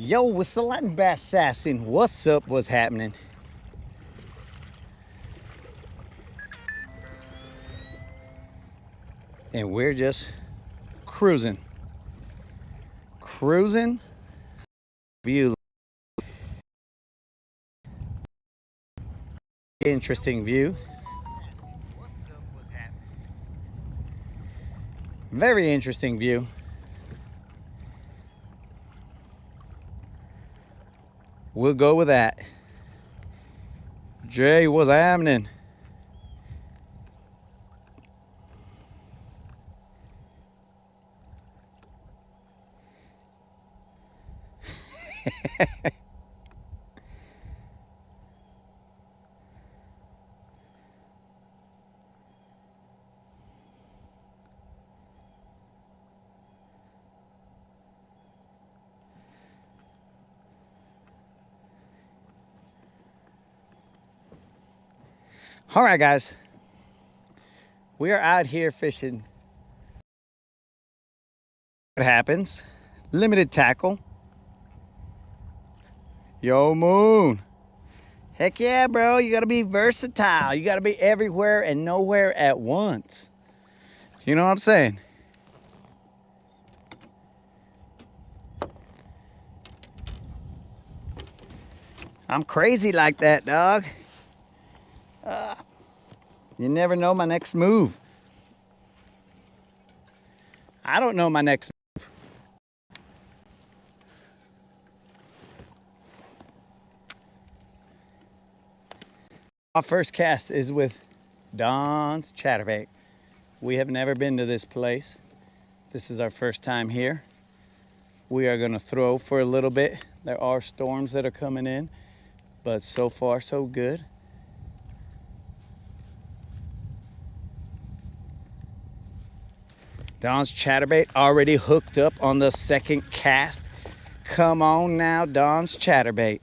Yo, what's the Latin bass assassin? What's up? What's happening? And we're just cruising. View. Interesting view. Very interesting view. We'll go with that. Jay, what's happening? All right, guys. We are out here fishing. What happens? Limited tackle. Yo, Moon. Heck yeah, bro. You got to be versatile. You got to be everywhere and nowhere at once. You know what I'm saying? I'm crazy like that, dog. You never know my next move. I don't know my next move. Our first cast is with Don's Chatterbait. We have never been to this place. This is our first time here. We are going to throw for a little bit. There are storms that are coming in, but so far so good. Don's Chatterbait already hooked up on the second cast. Come on now, Don's Chatterbait.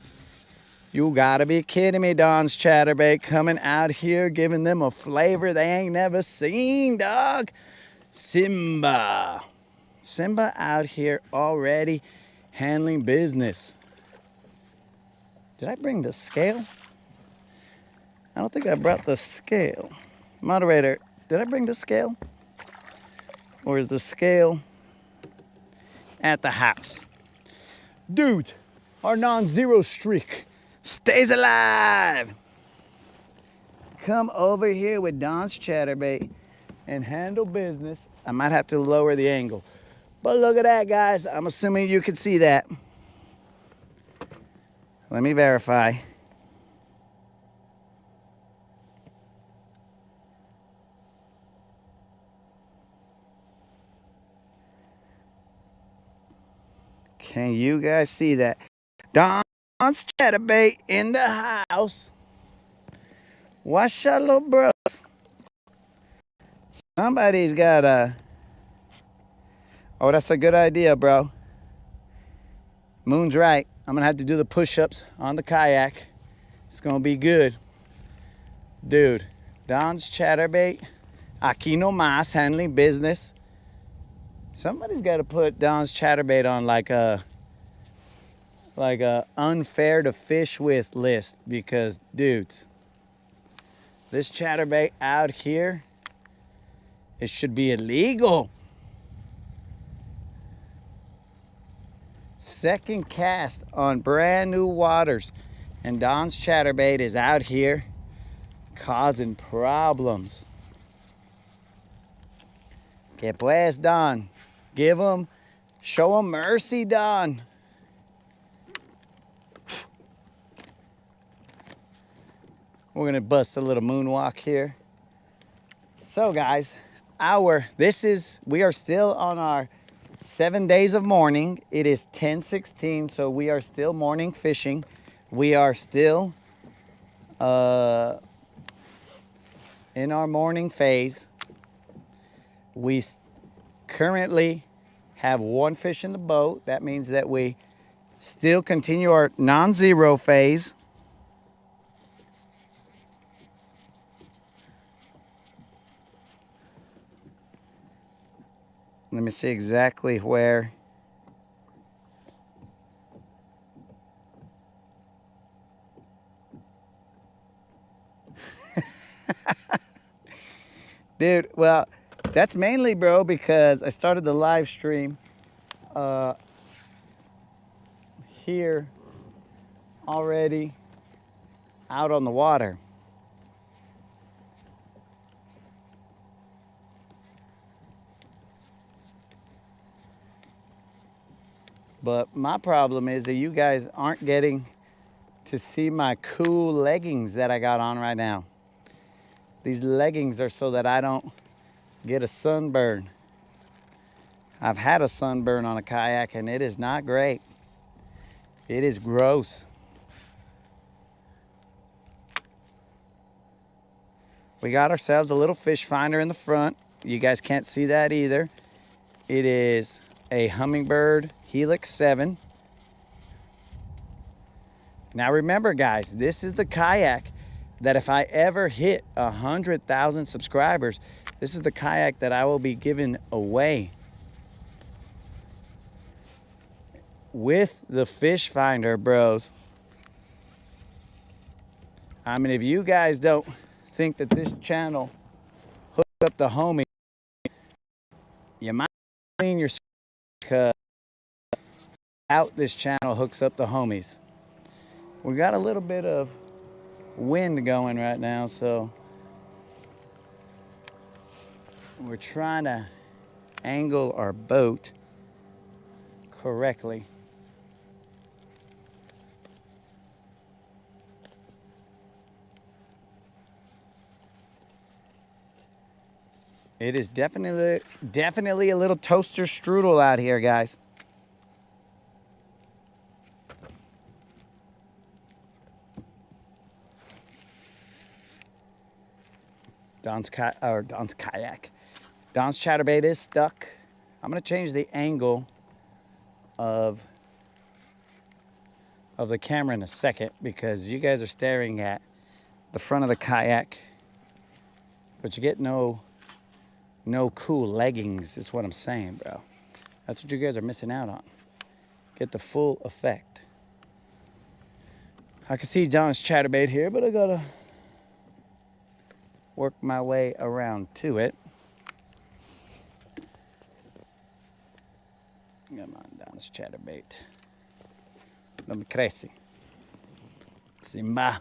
You gotta be kidding me, Don's Chatterbait coming out here giving them a flavor they ain't never seen, dog. Simba out here already handling business. Did I bring the scale? I don't think I brought the scale. Moderator, did I bring the scale? Or is the scale at the house? Dude, our non-zero streak stays alive. Come over here with Don's Chatterbait and handle business. I might have to lower the angle. But look at that, guys. I'm assuming you can see that. Let me verify. Can you guys see that? Don's Chatterbait in the house. Watch out, little bros. Somebody's got a... Oh, that's a good idea, bro. Moon's right. I'm gonna have to do the push-ups on the kayak. It's gonna be good. Dude, Don's Chatterbait. Aquí no más, handling business. Somebody's got to put Don's Chatterbait on like a unfair to fish with list, because dudes, this Chatterbait out here, it should be illegal. Second cast on brand new waters, and Don's Chatterbait is out here causing problems. Que pues, Don? Give him, show him mercy, Don. We're gonna bust a little moonwalk here. So guys, we are still on our 7 days of morning. It is 10:16, so we are still morning fishing. We are still in our morning phase. We currently have one fish in the boat. That means that we still continue our non-zero phase. Let me see exactly where. Dude, well, that's mainly, bro, because I started the live stream here already out on the water. But my problem is that you guys aren't getting to see my cool leggings that I got on right now. These leggings are so that I don't get a sunburn. I've had a sunburn on a kayak and it is not great. It is gross. We got ourselves a little fish finder in the front. You guys can't see that either. It is a Humminbird Helix 7. Now remember, guys, this is the kayak that if I ever hit 100,000 subscribers, this is the kayak that I will be giving away with the fish finder, bros. I mean, if you guys don't think that this channel hooks up the homie, you might clean your because out this channel hooks up the homies. We got a little bit of wind going right now, so we're trying to angle our boat correctly. It is definitely a little toaster strudel out here, guys. Don's kayak. Don's chatterbait is stuck. I'm gonna change the angle of the camera in a second because you guys are staring at the front of the kayak, but you get no cool leggings, is what I'm saying, bro. That's what you guys are missing out on. Get the full effect. I can see Don's chatterbait here, but I gotta work my way around to it. Come on, Don's chatterbait. No me crece. Simba.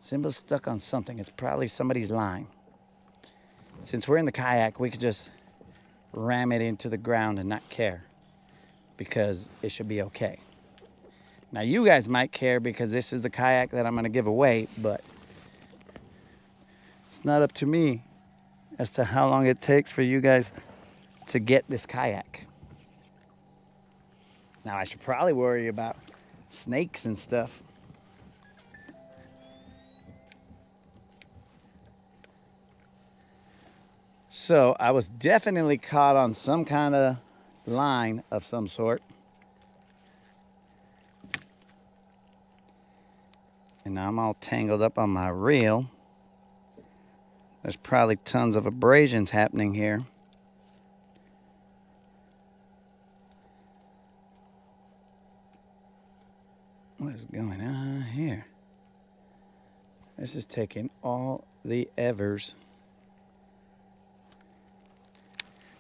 Simba's stuck on something. It's probably somebody's line. Since we're in the kayak, we could just ram it into the ground and not care because it should be okay. Now you guys might care because this is the kayak that I'm gonna give away, but it's not up to me as to how long it takes for you guys to get this kayak. Now I should probably worry about snakes and stuff. So I was definitely caught on some kind of line of some sort. And now I'm all tangled up on my reel. There's probably tons of abrasions happening here. What is going on here? This is taking all the evers.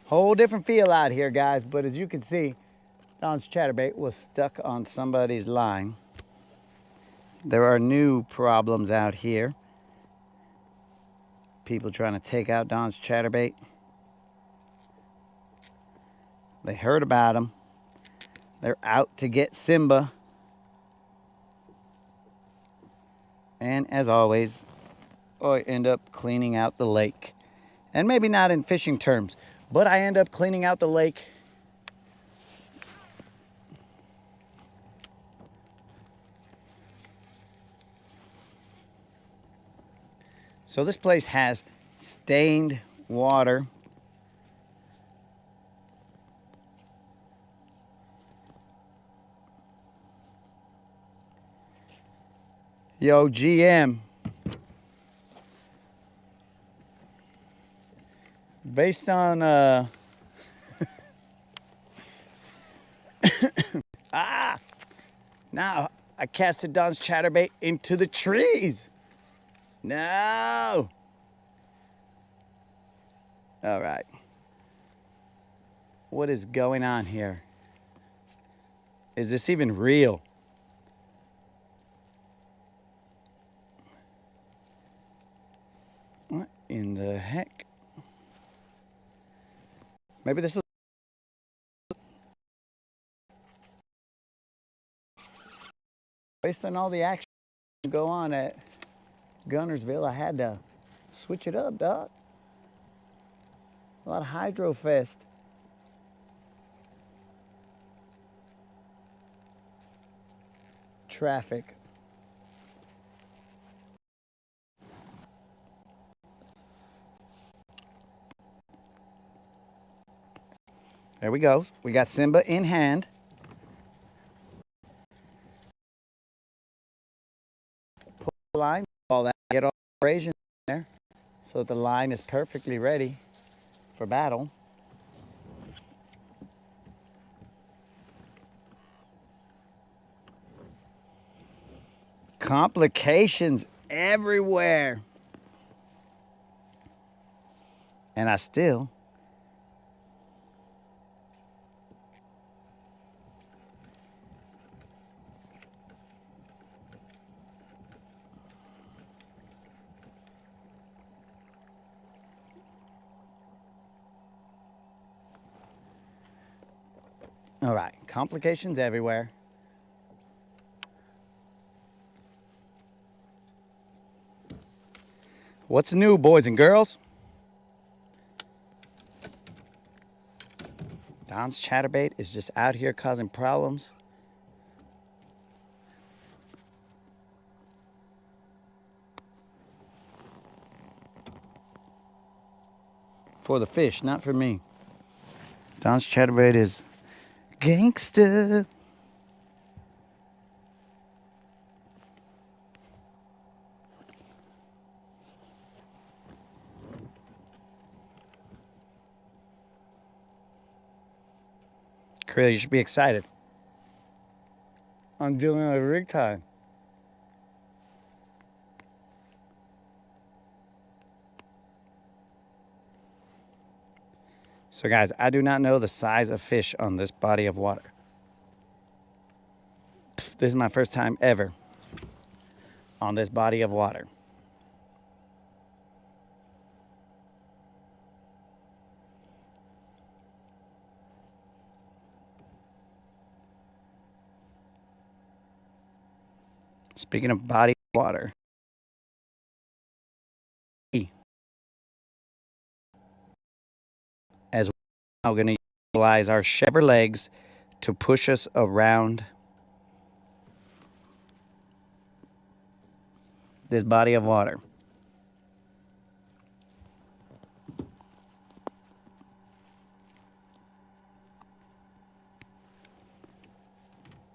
Whole different feel out here, guys, but as you can see, Don's chatterbait was stuck on somebody's line. There are new problems out here. People trying to take out Don's chatterbait. They heard about him. They're out to get Simba. And as always, I end up cleaning out the lake. And maybe not in fishing terms, but I end up cleaning out the lake. So this place has stained water. Yo, GM. Based on now I casted Don's chatterbait into the trees. No. All right. What is going on here? Is this even real? What in the heck? Maybe this was based on all the action go on at Gunnersville. I had to switch it up, dog. A lot of Hydro Fest. Traffic. There we go. We got Simba in hand. Pull the line, all that. Get all the abrasion in there so that the line is perfectly ready for battle. Complications everywhere. And I still all right, complications everywhere. What's new, boys and girls? Don's chatterbait is just out here causing problems. For the fish, not for me. Don's chatterbait is gangster. Krill, you should be excited. I'm dealing with rig time. So guys, I do not know the size of fish on this body of water. This is my first time ever on this body of water. Speaking of body of water, as we're now going to utilize our shepherd legs to push us around this body of water.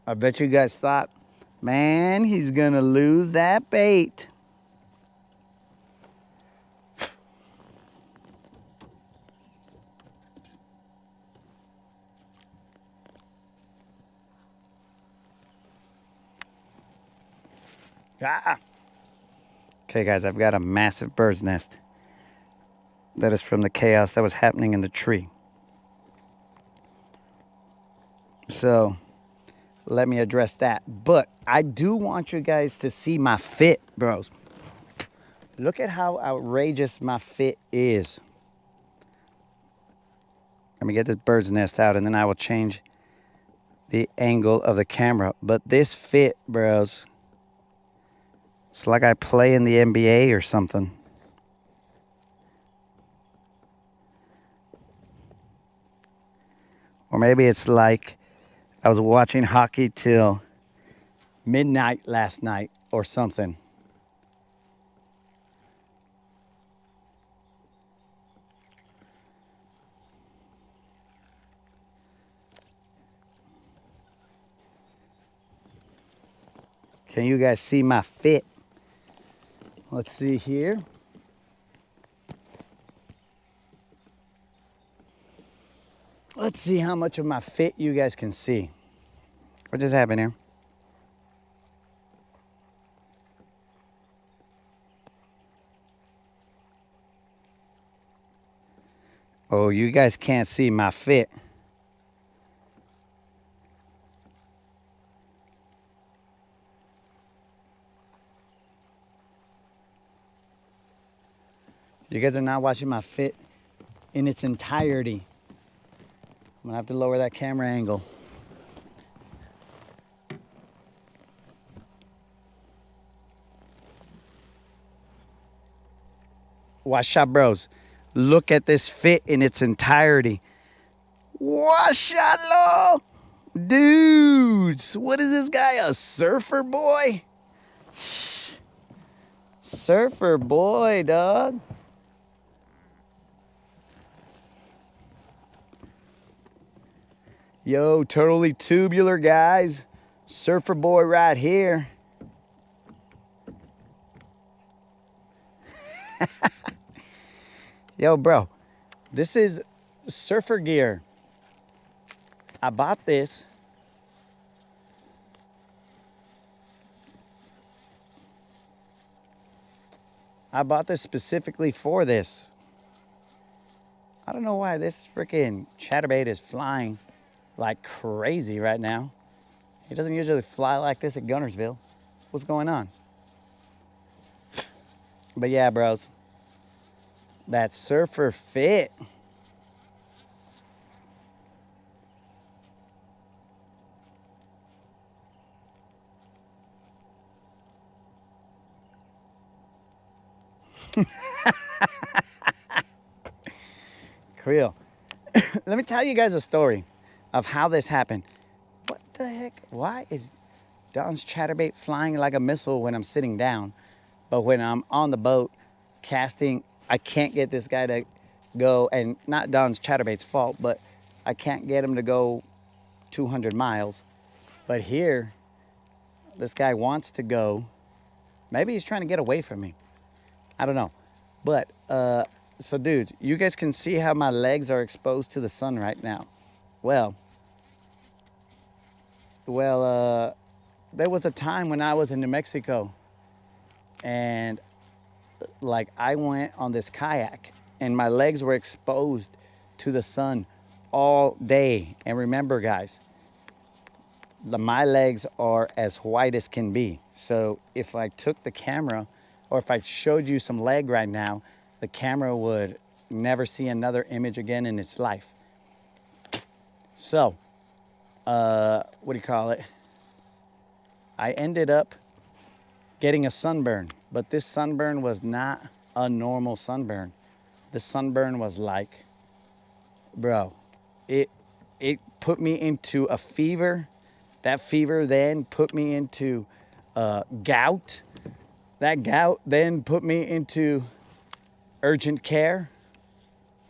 I bet you guys thought, man, he's gonna lose that bait. Ah. Okay, guys, I've got a massive bird's nest. That is from the chaos that was happening in the tree. So let me address that. But I do want you guys to see my fit, bros. Look at how outrageous my fit is. Let me get this bird's nest out and then I will change the angle of the camera. But this fit, bros, it's like I play in the NBA or something. Or maybe it's like I was watching hockey till midnight last night or something. Can you guys see my fit? Let's see here. Let's see how much of my fit you guys can see. What just happened here? Oh, you guys can't see my fit. You guys are not watching my fit in its entirety. I'm gonna have to lower that camera angle. Watch out, bros. Look at this fit in its entirety. Wash out, dudes. What is this guy? A surfer boy? Surfer boy, dog. Yo, totally tubular, guys. Surfer boy right here. Yo, bro, this is surfer gear. I bought this. I bought this specifically for this. I don't know why this freaking chatterbait is flying like crazy right now. He doesn't usually fly like this at Gunnersville. What's going on? But yeah, bros, that surfer fit. Cool. Let me tell you guys a story of how this happened. What the heck? Why is Don's chatterbait flying like a missile when I'm sitting down? But when I'm on the boat casting, I can't get this guy to go, and not Don's chatterbait's fault, but I can't get him to go 200 miles. But here, this guy wants to go. Maybe he's trying to get away from me. I don't know. But, so dudes, you guys can see how my legs are exposed to the sun right now. Well, there was a time when I was in New Mexico and like I went on this kayak and my legs were exposed to the sun all day. And remember, guys, my legs are as white as can be. So if I took the camera or if I showed you some leg right now, the camera would never see another image again in its life. So, what do you call it? I ended up getting a sunburn, but this sunburn was not a normal sunburn. The sunburn was like, bro, it put me into a fever. That fever then put me into gout. That gout then put me into urgent care.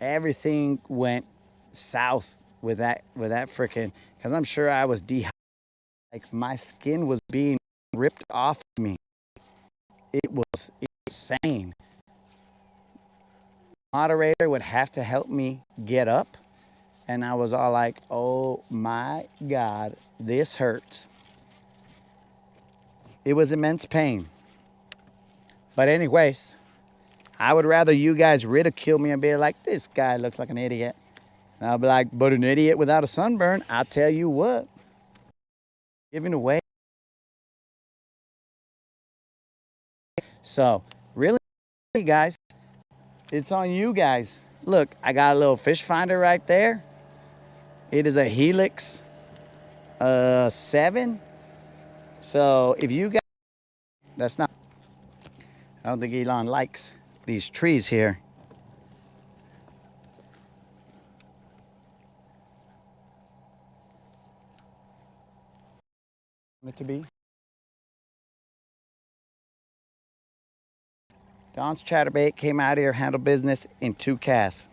Everything went south with that freaking, because I'm sure I was dehydrated. Like my skin was being ripped off of me. It was insane. Moderator would have to help me get up, and I was all like, oh my God, this hurts. It was immense pain. But anyways, I would rather you guys ridicule me and be like, this guy looks like an idiot. And I'll be like, but an idiot without a sunburn, I'll tell you what, giving away. So really, guys, it's on you guys. Look, I got a little fish finder right there. It is a Helix 7. So if you guys, that's not, I don't think Elon likes these trees here. It to be. Don's chatterbait came out here, handled business in 2 casts.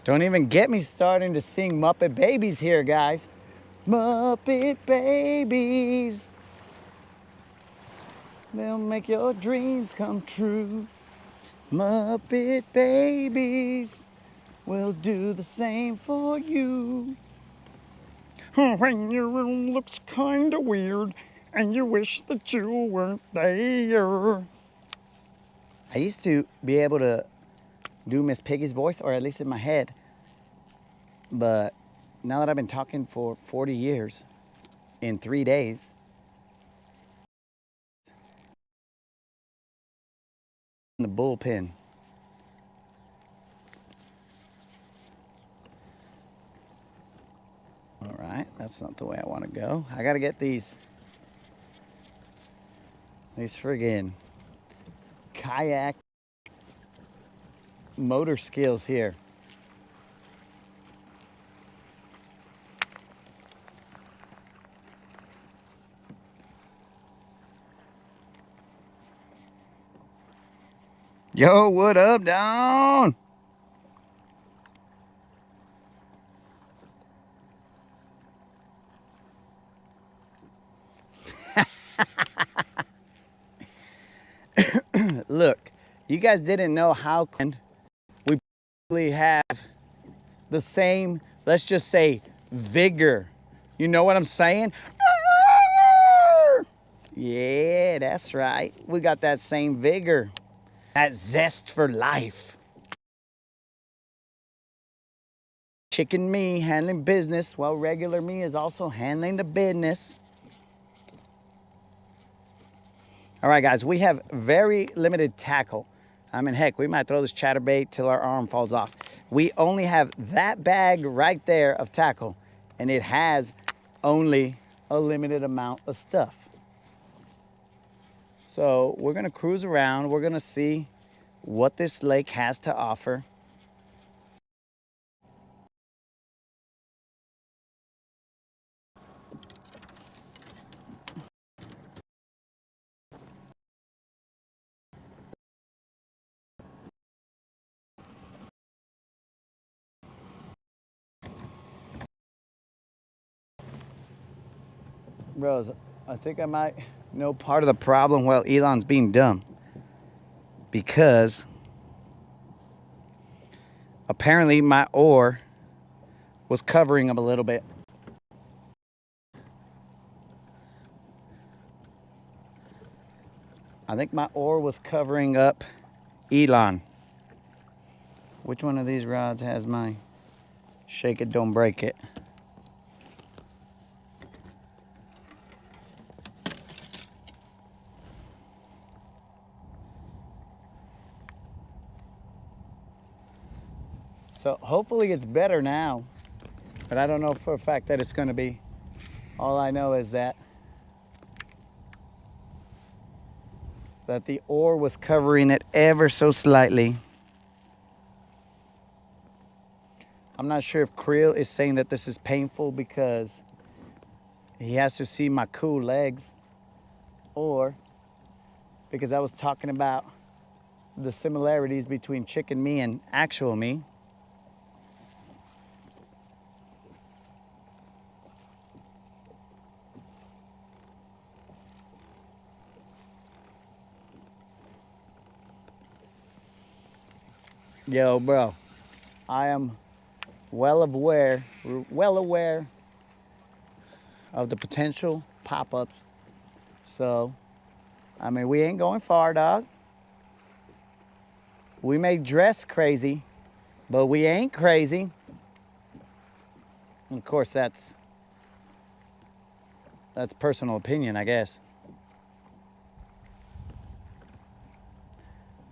Don't even get me starting to sing Muppet Babies here, guys. Muppet Babies. They'll make your dreams come true. Muppet Babies will do the same for you. When your room looks kinda weird and you wish that you weren't there. I used to be able to do Miss Piggy's voice, or at least in my head. But now that I've been talking for 40 years in 3 days, in the bullpen. All right, that's not the way I want to go. I got to get these friggin' kayak motor skills here. Yo, what up, Don? Look, you guys didn't know how we probably have the same, let's just say, vigor. You know what I'm saying? Yeah, that's right. We got that same vigor, that zest for life. Chicken me handling business while regular me is also handling the business. All right, guys, we have very limited tackle. I mean, heck, we might throw this chatterbait till our arm falls off. We only have that bag right there of tackle, and it has only a limited amount of stuff. So we're gonna cruise around. We're gonna see what this lake has to offer. Bros, I think I might know part of the problem while Elon's being dumb. Because apparently my oar was covering him a little bit. I think my oar was covering up Elon. Which one of these rods has my shake it, don't break it? So hopefully it's better now, but I don't know for a fact that it's gonna be. All I know is that the oar was covering it ever so slightly. I'm not sure if Creel is saying that this is painful because he has to see my cool legs, or because I was talking about the similarities between chicken me and actual me. Yo, bro, I am well aware of the potential pop-ups. So, I mean, we ain't going far, dog. We may dress crazy, but we ain't crazy. And of course, that's personal opinion, I guess.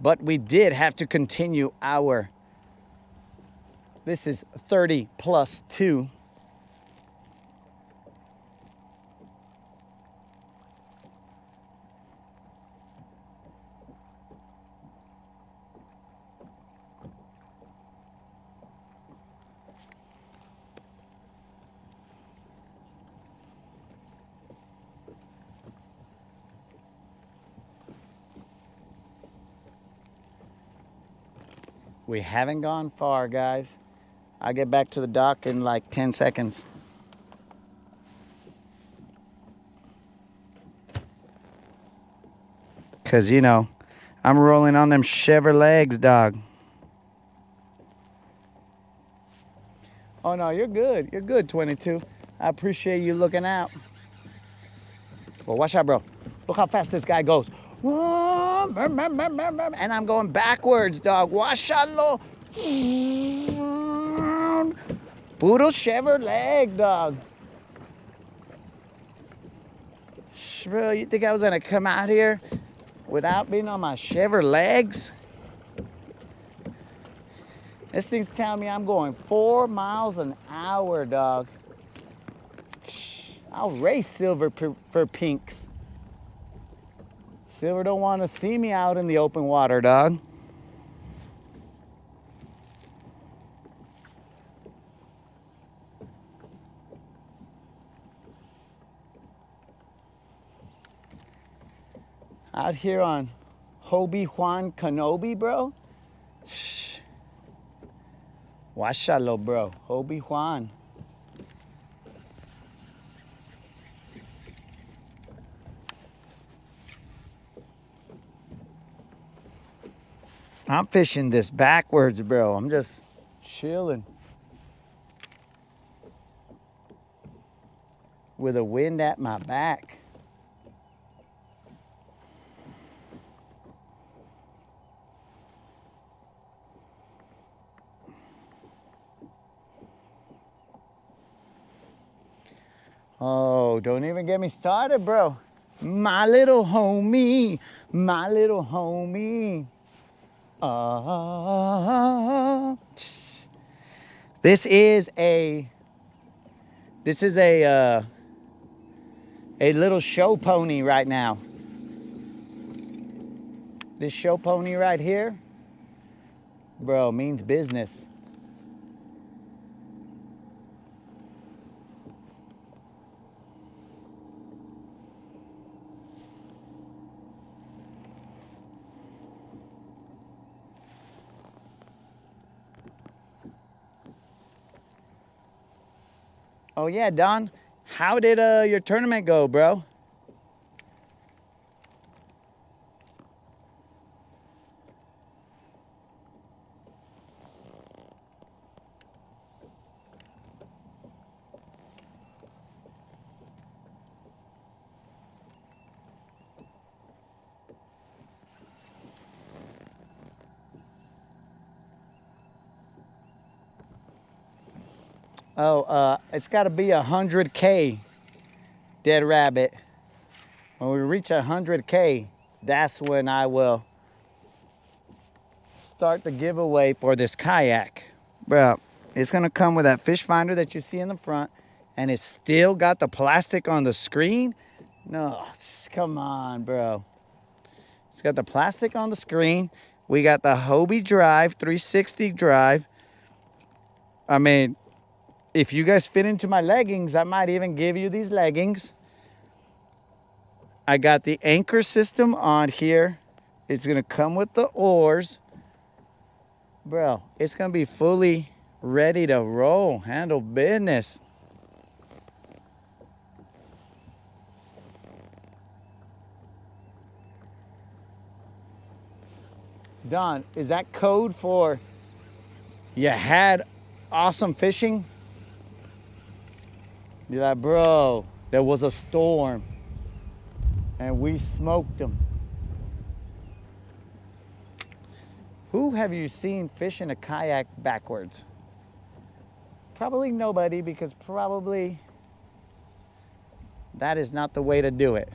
But we did have to continue our, this is 30 plus 2. We haven't gone far, guys. I'll get back to the dock in like 10 seconds. Because, you know, I'm rolling on them shiver legs, dog. Oh, no, you're good. You're good, 22. I appreciate you looking out. Well, watch out, bro. Look how fast this guy goes. And I'm going backwards, dog. Watch out, lo. Puro shiver leg, dog. Bro, you think I was gonna come out here without being on my shiver legs? This thing's telling me I'm going 4 miles an hour, dog. I'll race Silver for pinks. Silver don't want to see me out in the open water, dog. Out here on Hobie Juan Kenobi, bro. Washalo, bro. Hobie Juan. I'm fishing this backwards, bro. I'm just chilling. With a wind at my back. Oh, don't even get me started, bro. My little homie, my little homie. This is a little show pony right now. This show pony right here, bro, means business. Oh yeah, Don, how did your tournament go, bro? Oh, it's got to be 100K, Dead Rabbit. When we reach 100K, that's when I will start the giveaway for this kayak. Bro, it's going to come with that fish finder that you see in the front, and it's still got the plastic on the screen. No, come on, bro. It's got the plastic on the screen. We got the Hobie drive, 360 drive. I mean, if you guys fit into my leggings, I might even give you these leggings. I got the anchor system on here. It's going to come with the oars. Bro, it's going to be fully ready to roll, handle business. Don, is that code for you had awesome fishing? You're like, bro, there was a storm and we smoked them. Who have you seen fish in a kayak backwards? Probably nobody, because probably that is not the way to do it.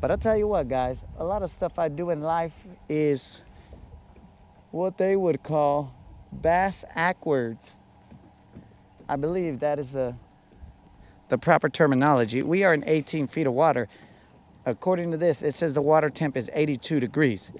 But I'll tell you what, guys, a lot of stuff I do in life is what they would call bass-ackwards. I believe that is the proper terminology. We are in 18 feet of water. According to this, it says the water temp is 82 degrees.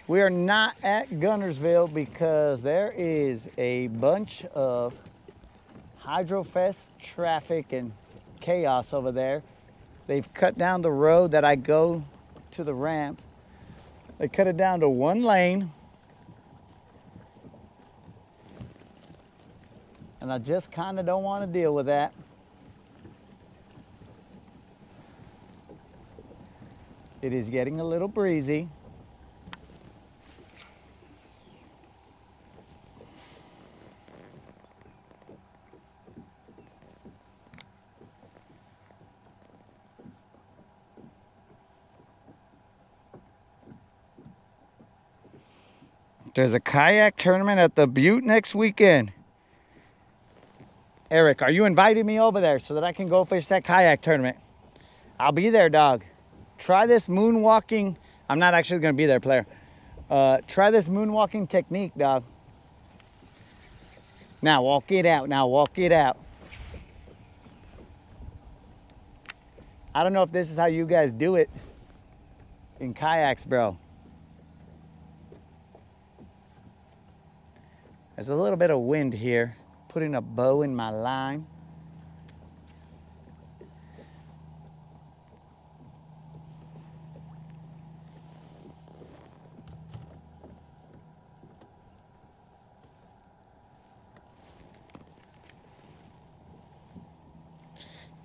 We are not at Gunnersville because there is a bunch of Hydrofest traffic and chaos over there. They've cut down the road that I go to the ramp. They cut it down to one lane. And I just kind of don't want to deal with that. It is getting a little breezy. There's a kayak tournament at the Butte next weekend. Eric, are you inviting me over there so that I can go fish that kayak tournament? I'll be there, dog. Try this moonwalking. I'm not actually going to be there, player. Try this moonwalking technique, dog. Now walk it out. Now walk it out. I don't know if this is how you guys do it in kayaks, bro. There's a little bit of wind here. Putting a bow in my line.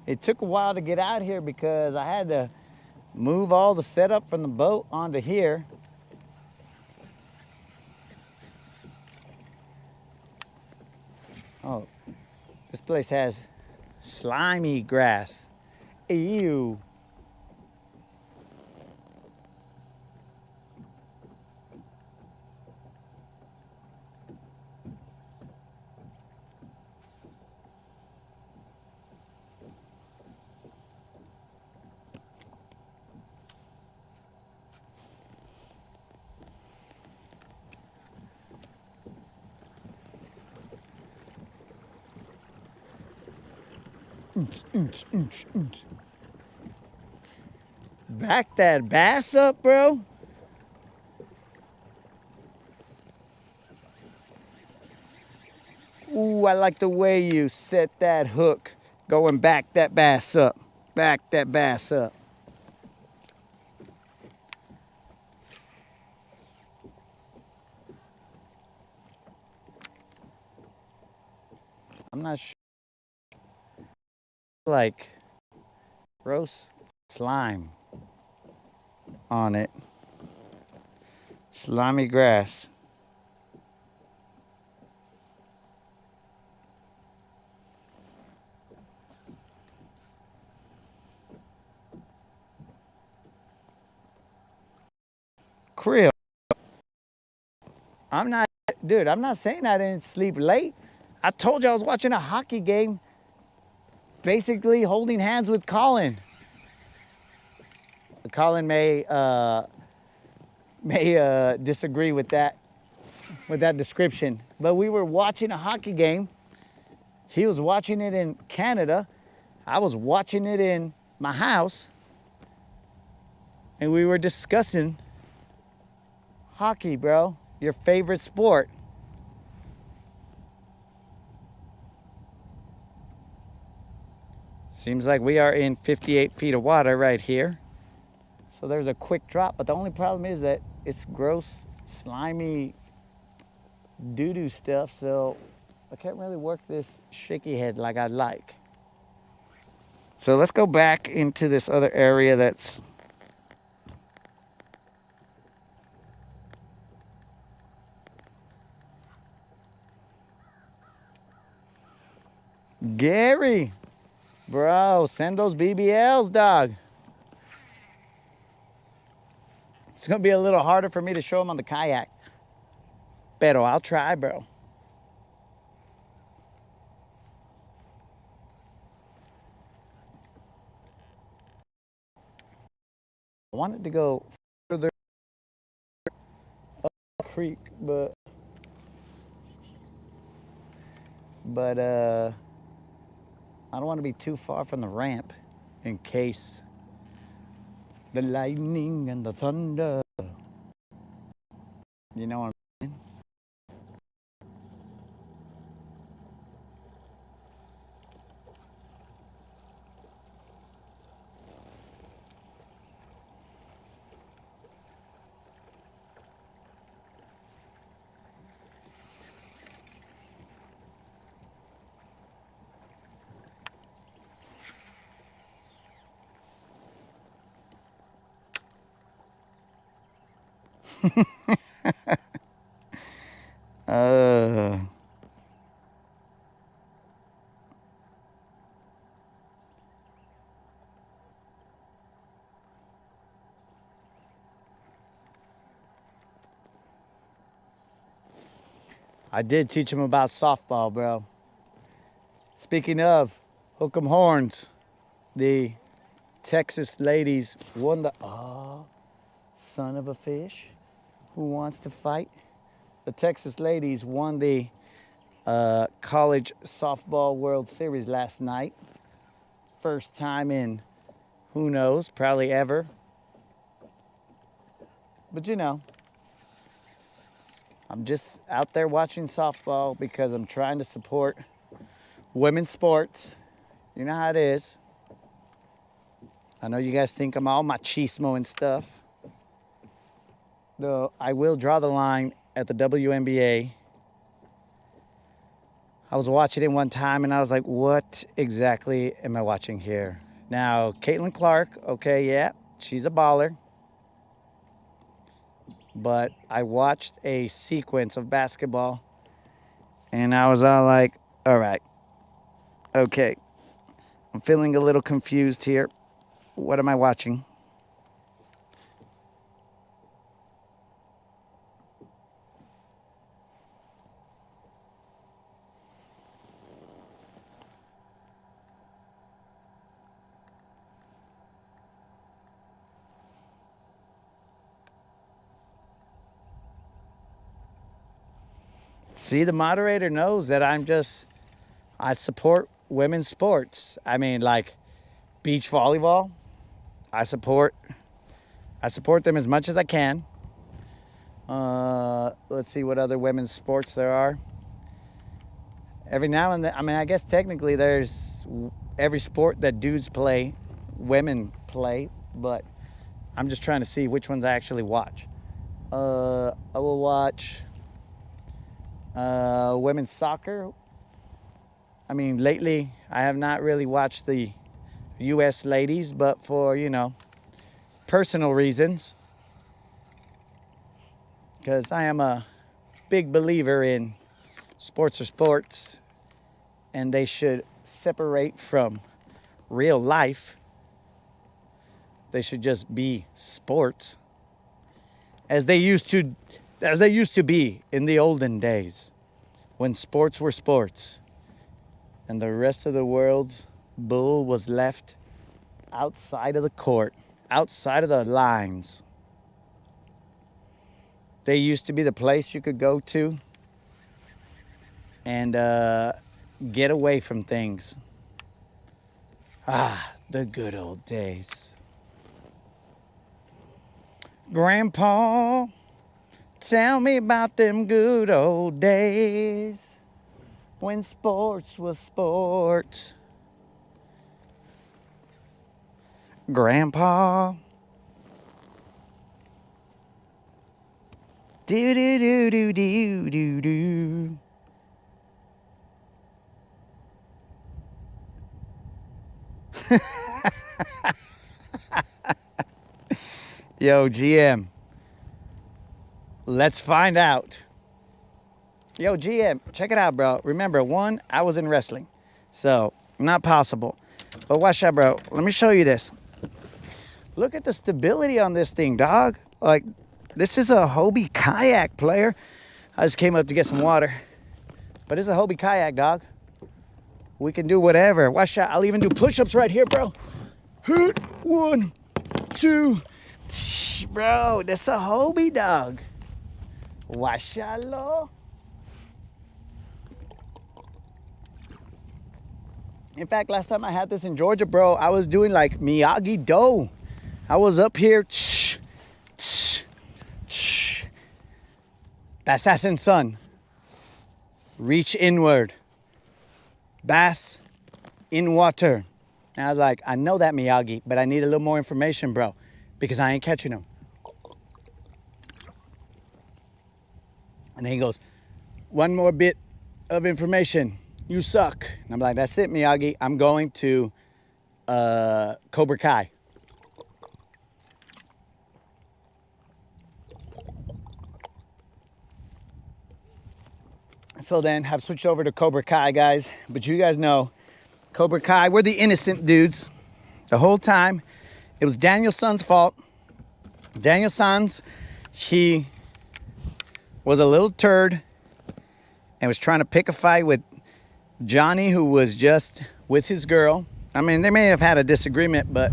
It took a while to get out here because I had to move all the setup from the boat onto here. Oh, this place has slimy grass. Ew. Back that bass up, bro. Ooh, I like the way you set that hook. Going back that bass up. Back that bass up. I'm not sure. Like gross slime on it. Slimy grass. Krill. I'm not, dude, I'm not saying I didn't sleep late. I told you I was watching a hockey game, basically holding hands with Colin. Colin may disagree with that description, but we were watching a hockey game. He was watching it in Canada. I was watching it in my house, and we were discussing hockey, bro. Your favorite sport. Seems like we are in 58 feet of water right here. So there's a quick drop, but the only problem is that it's gross, slimy doo-doo stuff, so I can't really work this shaky head like I'd like. So let's go back into this other area that's Gary, bro, send those BBLs, dog. It's gonna be a little harder for me to show them on the kayak. Pero I'll try, bro. I wanted to go further up the creek, but I don't want to be too far from the ramp in case the lightning and the thunder You know what I did teach him about softball, bro. Speaking of hook 'em horns, the Texas ladies won the son of a fish who wants to fight. The Texas ladies won the college softball World Series last night. First time in who knows, probably ever. But you know, I'm just out there watching softball because I'm trying to support women's sports. You know how it is. I know you guys think I'm all machismo and stuff. Though I will draw the line at the WNBA. I was watching it one time and I was like, what exactly am I watching here? Now, Caitlin Clark, okay, yeah, she's a baller. But I watched a sequence of basketball and I was all like, all right, okay, I'm feeling a little confused here. What am I watching? See, the moderator knows that I support women's sports. I mean, like beach volleyball, I support them as much as I can. Let's see what other women's sports there are. Every now and then, I mean, I guess technically there's every sport that dudes play, women play, but I'm just trying to see which ones I actually watch. I will watch women's soccer. I mean, lately I have not really watched the U.S. ladies, but for, you know, personal reasons. Because I am a big believer in sports are sports and they should separate from real life. They should just be sports as they used to be in the olden days when sports were sports and the rest of the world's bull was left outside of the court, outside of the lines. They used to be the place you could go to and get away from things. Ah, the good old days. Grandpa, tell me about them good old days when sports was sports. Grandpa. Do do do do do do do. Yo, GM. Let's find out. Yo, GM, check it out, bro. Remember, one, I was in wrestling, so not possible. But watch out, bro. Let me show you this. Look at the stability on this thing, dog. Like, this is a Hobie kayak player. I just came up to get some water. But it's a Hobie kayak, dog. We can do whatever. Watch out. I'll even do push-ups right here, bro. 1, 2. Bro, that's a Hobie, dog. Watch out, lo. In fact, last time I had this in Georgia, bro, I was doing like Miyagi-Do. I was up here. Bass and sun. Reach inward. Bass in water. And I was like, I know that, Miyagi, but I need a little more information, bro, because I ain't catching them. And then he goes, one more bit of information. You suck. And I'm like, that's it, Miyagi. I'm going to Cobra Kai. So then have switched over to Cobra Kai, guys. But you guys know, Cobra Kai, we're the innocent dudes. The whole time, it was Daniel-san's fault. Daniel-san's, he was a little turd and was trying to pick a fight with Johnny, who was just with his girl. I mean, they may have had a disagreement, but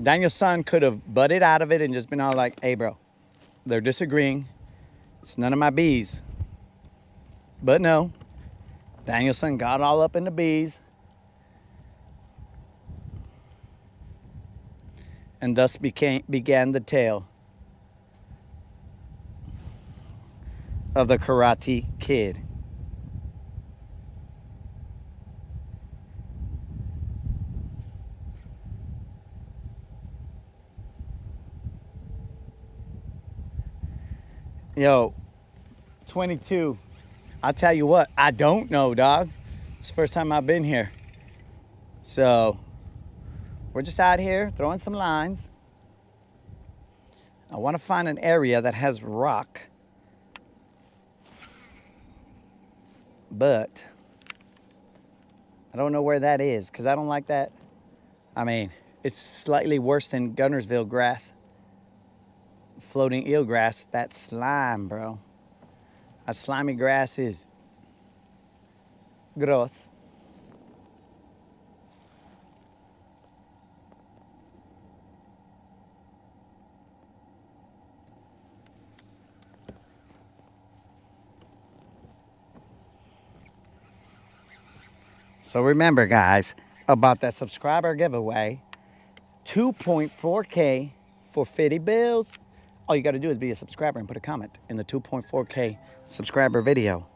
Daniel-san could have butted out of it and just been all like, hey, bro, they're disagreeing. It's none of my bees. But no, Daniel-san got all up in the bees. And thus began the tale of the Karate Kid. Yo, 22. I'll tell you what, I don't know, dog. It's the first time I've been here. So, we're just out here throwing some lines. I want to find an area that has rock. But I don't know where that is, because I don't like that. I mean, it's slightly worse than Gunnersville grass. Floating eelgrass, that's slime, bro. That slimy grass is gross. So remember, guys, about that subscriber giveaway, 2.4K for 50 bills. All you got to do is be a subscriber and put a comment in the 2.4K subscriber video.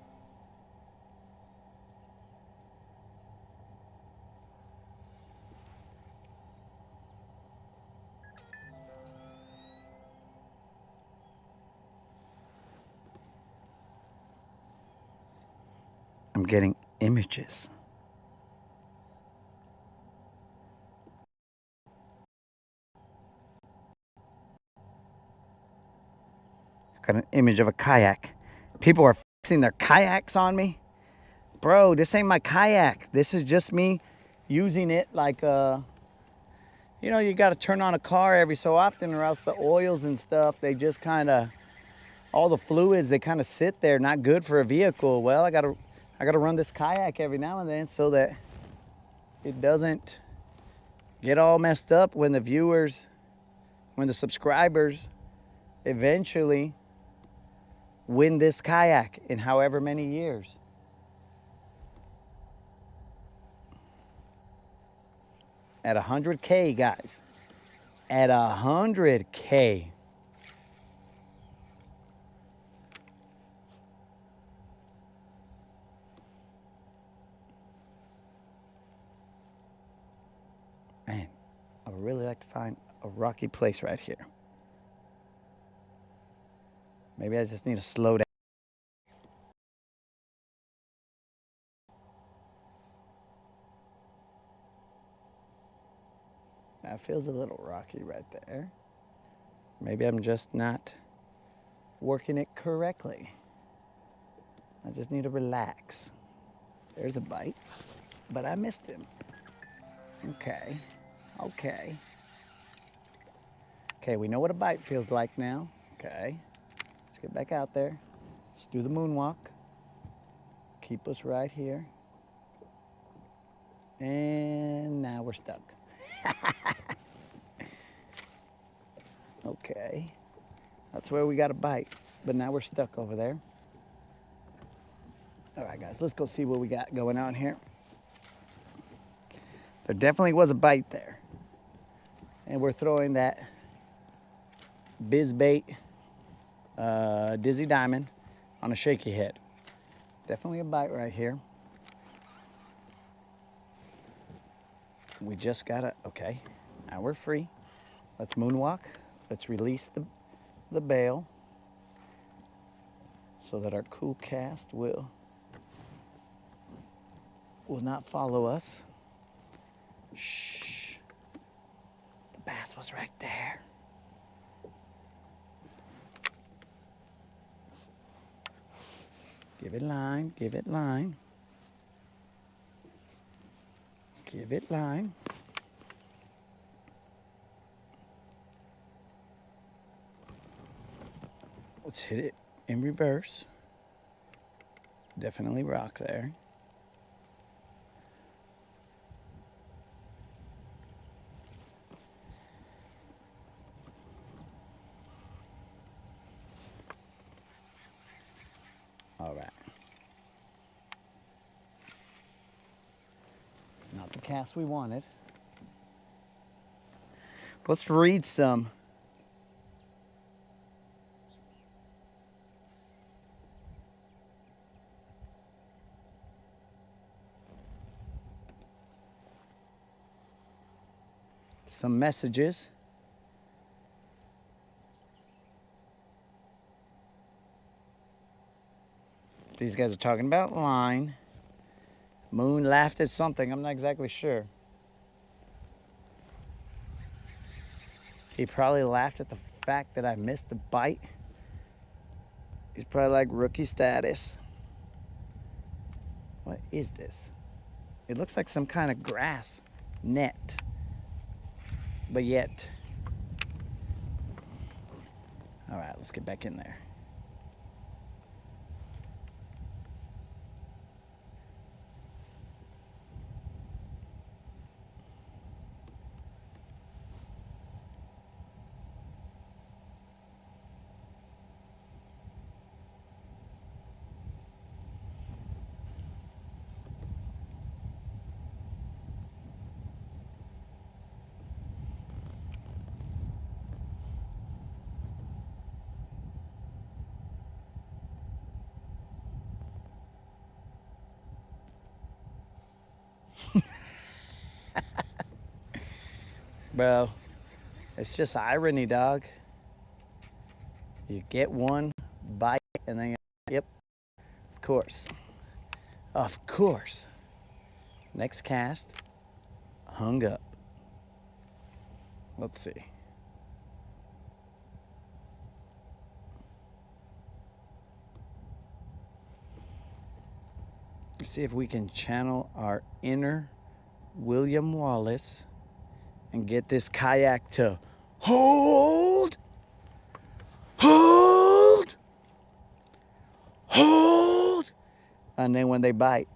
I'm getting images. Got an image of a kayak. People are fixing their kayaks on me. Bro, this ain't my kayak. This is just me using it like you know, you got to turn on a car every so often, or else the oils and stuff, they just kind of, all the fluids, they kind of sit there, not good for a vehicle. Well, I got to run this kayak every now and then so that it doesn't get all messed up when the viewers, when the subscribers eventually win this kayak in however many years. At 100K, guys. At 100K. Man, I would really like to find a rocky place right here. Maybe I just need to slow down. That feels a little rocky right there. Maybe I'm just not working it correctly. I just need to relax. There's a bite, but I missed him. Okay, okay. Okay, we know what a bite feels like now. Okay, let's get back out there. Let's do the moonwalk. Keep us right here. And now we're stuck. Okay, that's where we got a bite, but now we're stuck over there. All right, guys, let's go see what we got going on here. There definitely was a bite there. And we're throwing that biz bait Dizzy Diamond on a shaky head. Definitely a bite right here. We just gotta, okay, now we're free. Let's moonwalk. Let's release the bail so that our cool cast will not follow us. Shh. The bass was right there. Give it line, give it line. Give it line. Let's hit it in reverse. Definitely rock there. All right. Not the cast we wanted. Let's read some. Some messages. These guys are talking about line. Moon laughed at something. I'm not exactly sure. He probably laughed at the fact that I missed the bite. He's probably like rookie status. What is this? It looks like some kind of grass net. But yet. All right, let's get back in there. Bro, it's just irony, dog. You get one bite and then, yep, of course. Of course. Next cast, hung up. Let's see. Let's see if we can channel our inner William Wallace and get this kayak to hold, hold, hold. And then when they bite,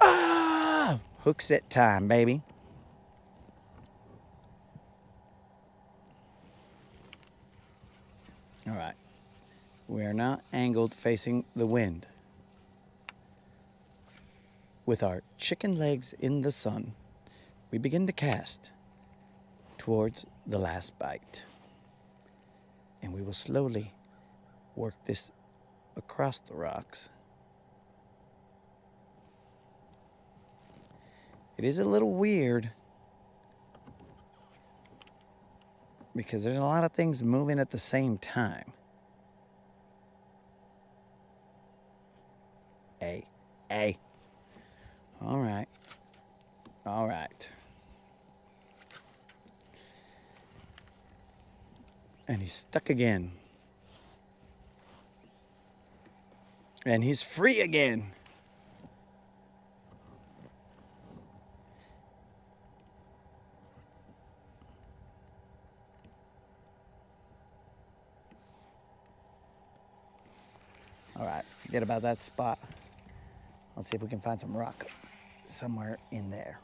ah, hook set time, baby. All right. We are now angled facing the wind. With our chicken legs in the sun, we begin to cast towards the last bite. And we will slowly work this across the rocks. It is a little weird because there's a lot of things moving at the same time. Hey, hey. All right. All right. And he's stuck again. And he's free again. All right, forget about that spot. Let's see if we can find some rock somewhere in there.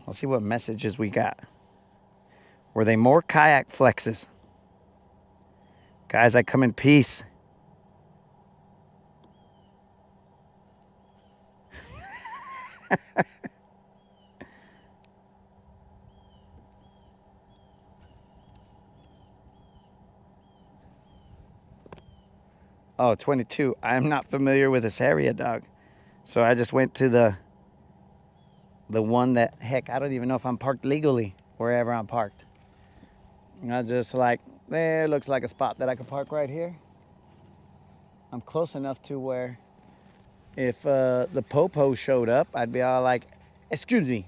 Let's see what messages we got. Were they more kayak flexes? Guys, I come in peace. Oh, 22. I'm not familiar with this area, dog. So I just went to the one that, heck, I don't even know if I'm parked legally wherever I'm parked. And I just like, there looks like a spot that I could park right here. I'm close enough to where if the popo showed up, I'd be all like, excuse me,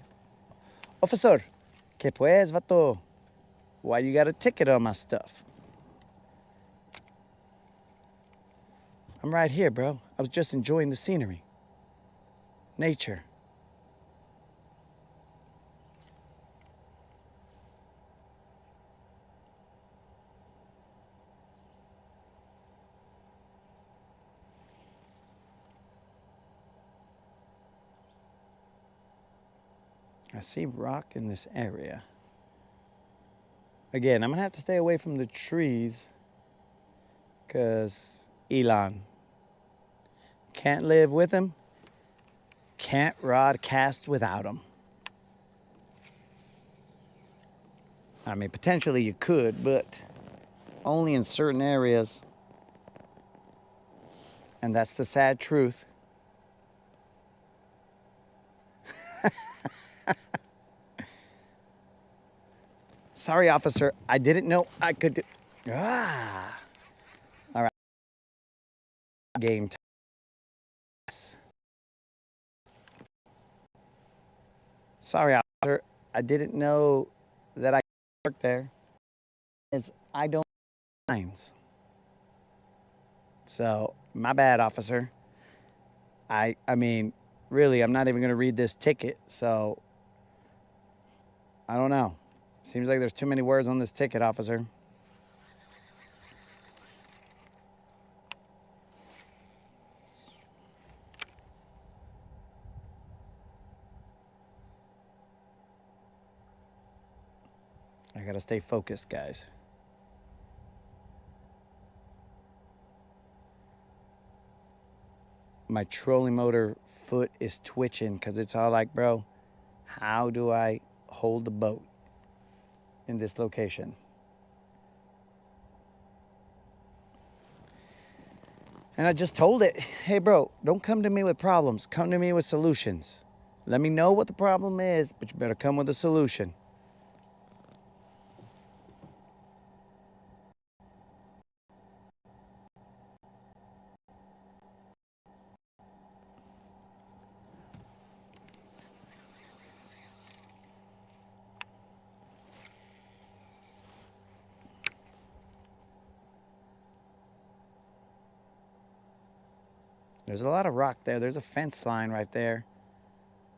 officer, que pues, vato? Why you got a ticket on my stuff? I'm right here, bro. I was just enjoying the scenery. Nature. I see rock in this area. Again, I'm gonna have to stay away from the trees because Elon can't live with him, can't Rodcast without him. I mean, potentially you could, but only in certain areas. And that's the sad truth. Sorry, officer. I didn't know I could do... Ah. All right. Game time. Sorry, officer. I didn't know that I could park there. I don't signs. So, my bad, officer. I mean, really, I'm not even going to read this ticket, so I don't know. Seems like there's too many words on this ticket, officer. I got to stay focused, guys. My trolling motor foot is twitching because it's all like, bro, how do I hold the boat in this location? And I just told it, hey, bro, don't come to me with problems. Come to me with solutions. Let me know what the problem is, but you better come with a solution. There's a lot of rock there. There's a fence line right there.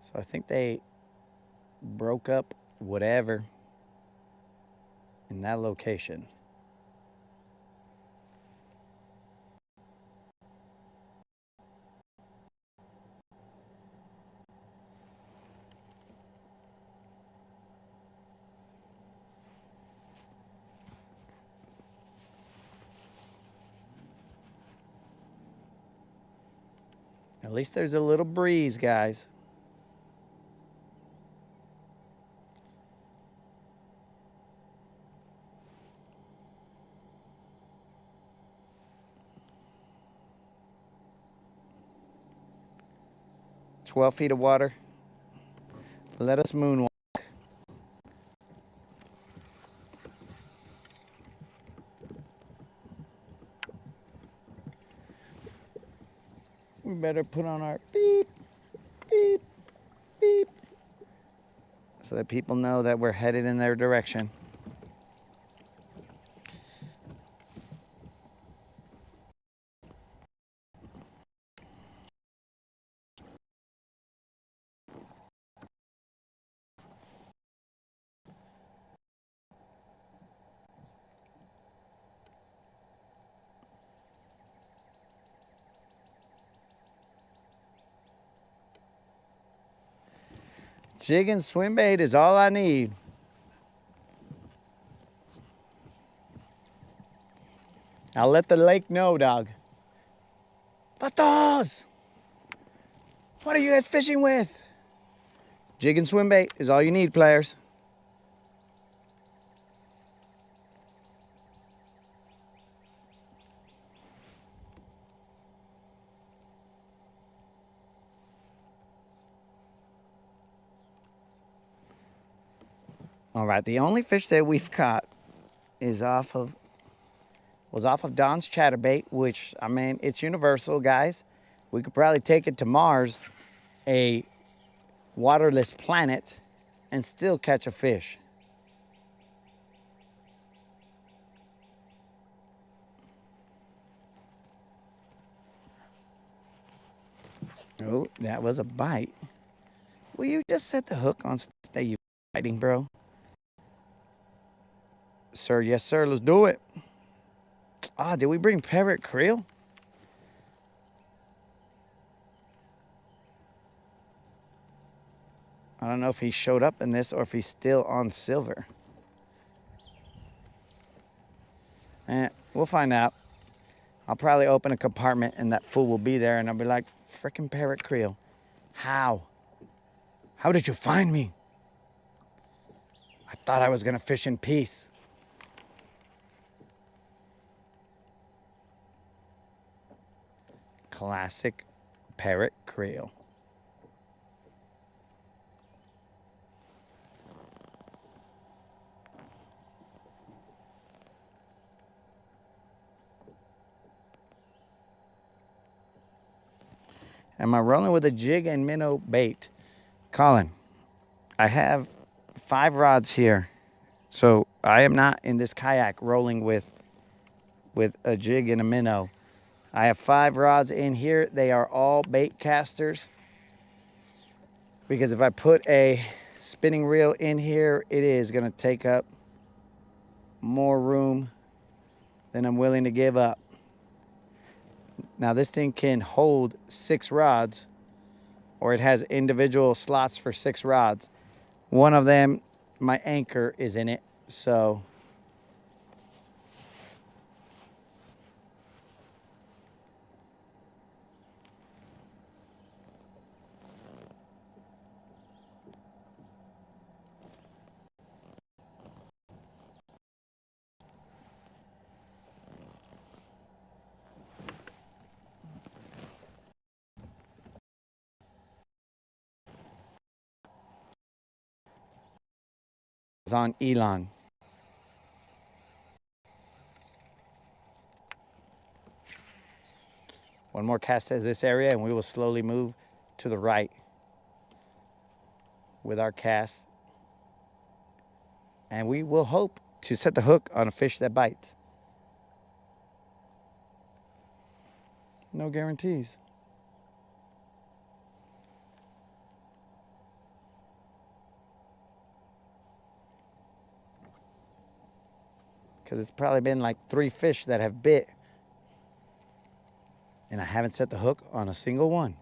So I think they broke up whatever in that location. At least there's a little breeze, guys. "12 feet of water. Let us moonwalk." We better put on our beep, beep, beep, so that people know that we're headed in their direction. Jig and swim bait is all I need. I'll let the lake know, dog. Patos! What are you guys fishing with? Jig and swim bait is all you need, players. All right, the only fish that we've caught is was off of Don's chatterbait, which, I mean, it's universal, guys. We could probably take it to Mars, a waterless planet, and still catch a fish. Oh, that was a bite. Will you just set the hook on stuff that you're biting, bro? Sir, yes, sir, let's do it. Ah, did we bring parrot krill? I don't know if he showed up in this or if he's still on silver. We'll find out. I'll probably open a compartment and that fool will be there and I'll be like, frickin' parrot krill. How? How did you find me? I thought I was gonna fish in peace. Classic parrot krill. Am I rolling with a jig and minnow bait? Colin, I have 5 rods here. So I am not in this kayak rolling with a jig and a minnow. I have 5 rods in here. They are all bait casters. Because if I put a spinning reel in here, it is going to take up more room than I'm willing to give up. Now this thing can hold 6 rods, or it has individual slots for 6 rods. One of them, my anchor is in it, so it's on Elon. One more cast at this area and we will slowly move to the right with our cast. And we will hope to set the hook on a fish that bites. No guarantees. Because it's probably been like 3 fish that have bit. And I haven't set the hook on a single one.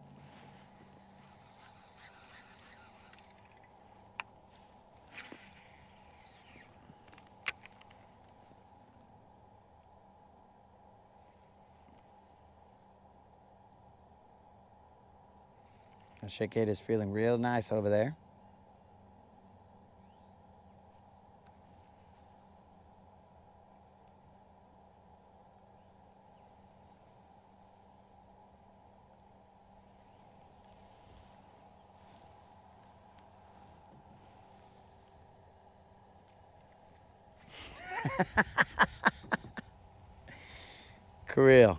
The shake it is feeling real nice over there. Krill,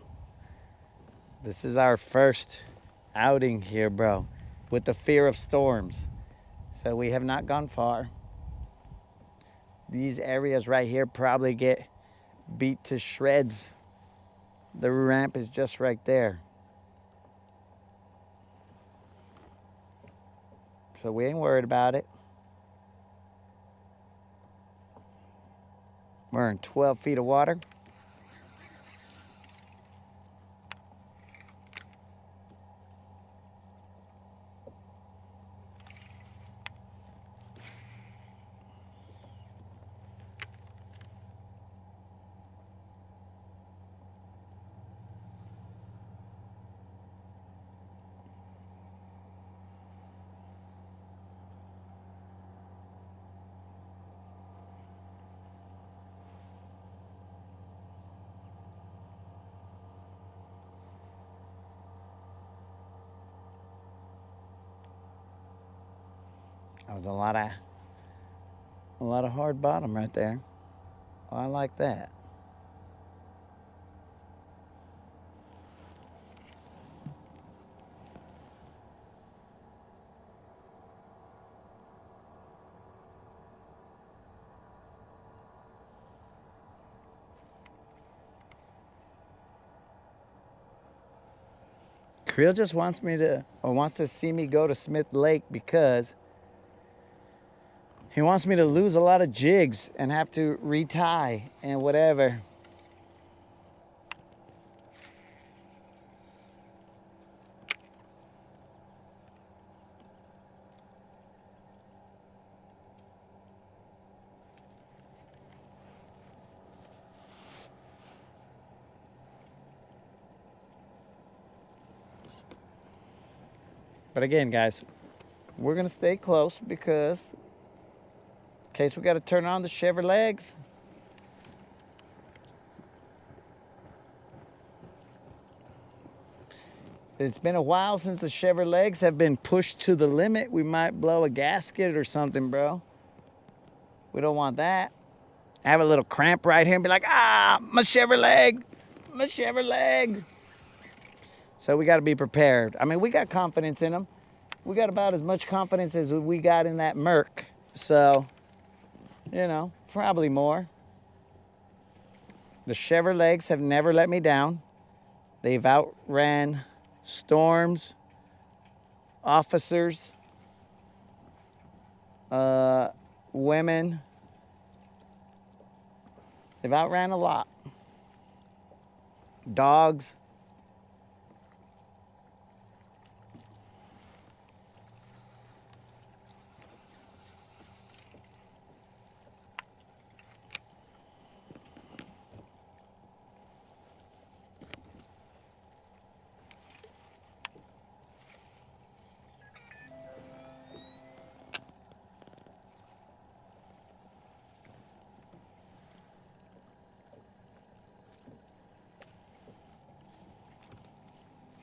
this is our first outing here, bro, with the fear of storms. So we have not gone far. These areas right here probably get beat to shreds. The ramp is just right there. So we ain't worried about it. We're in 12 feet of water. That was a lot of hard bottom right there. Oh, I like that. Creel just wants to see me go to Smith Lake because he wants me to lose a lot of jigs and have to retie and whatever. But again, guys, we're going to stay close because in case we got to turn on the Chevrolet legs. It's been a while since the Chevrolet legs have been pushed to the limit. We might blow a gasket or something, bro. We don't want that. Have a little cramp right here and be like, my Chevrolet leg, my Chevrolet leg. So we got to be prepared. I mean, we got confidence in them. We got about as much confidence as we got in that Merc. So, you know, probably more. The Chevrolet legs have never let me down. They've outran storms, officers, women. They've outran a lot. Dogs.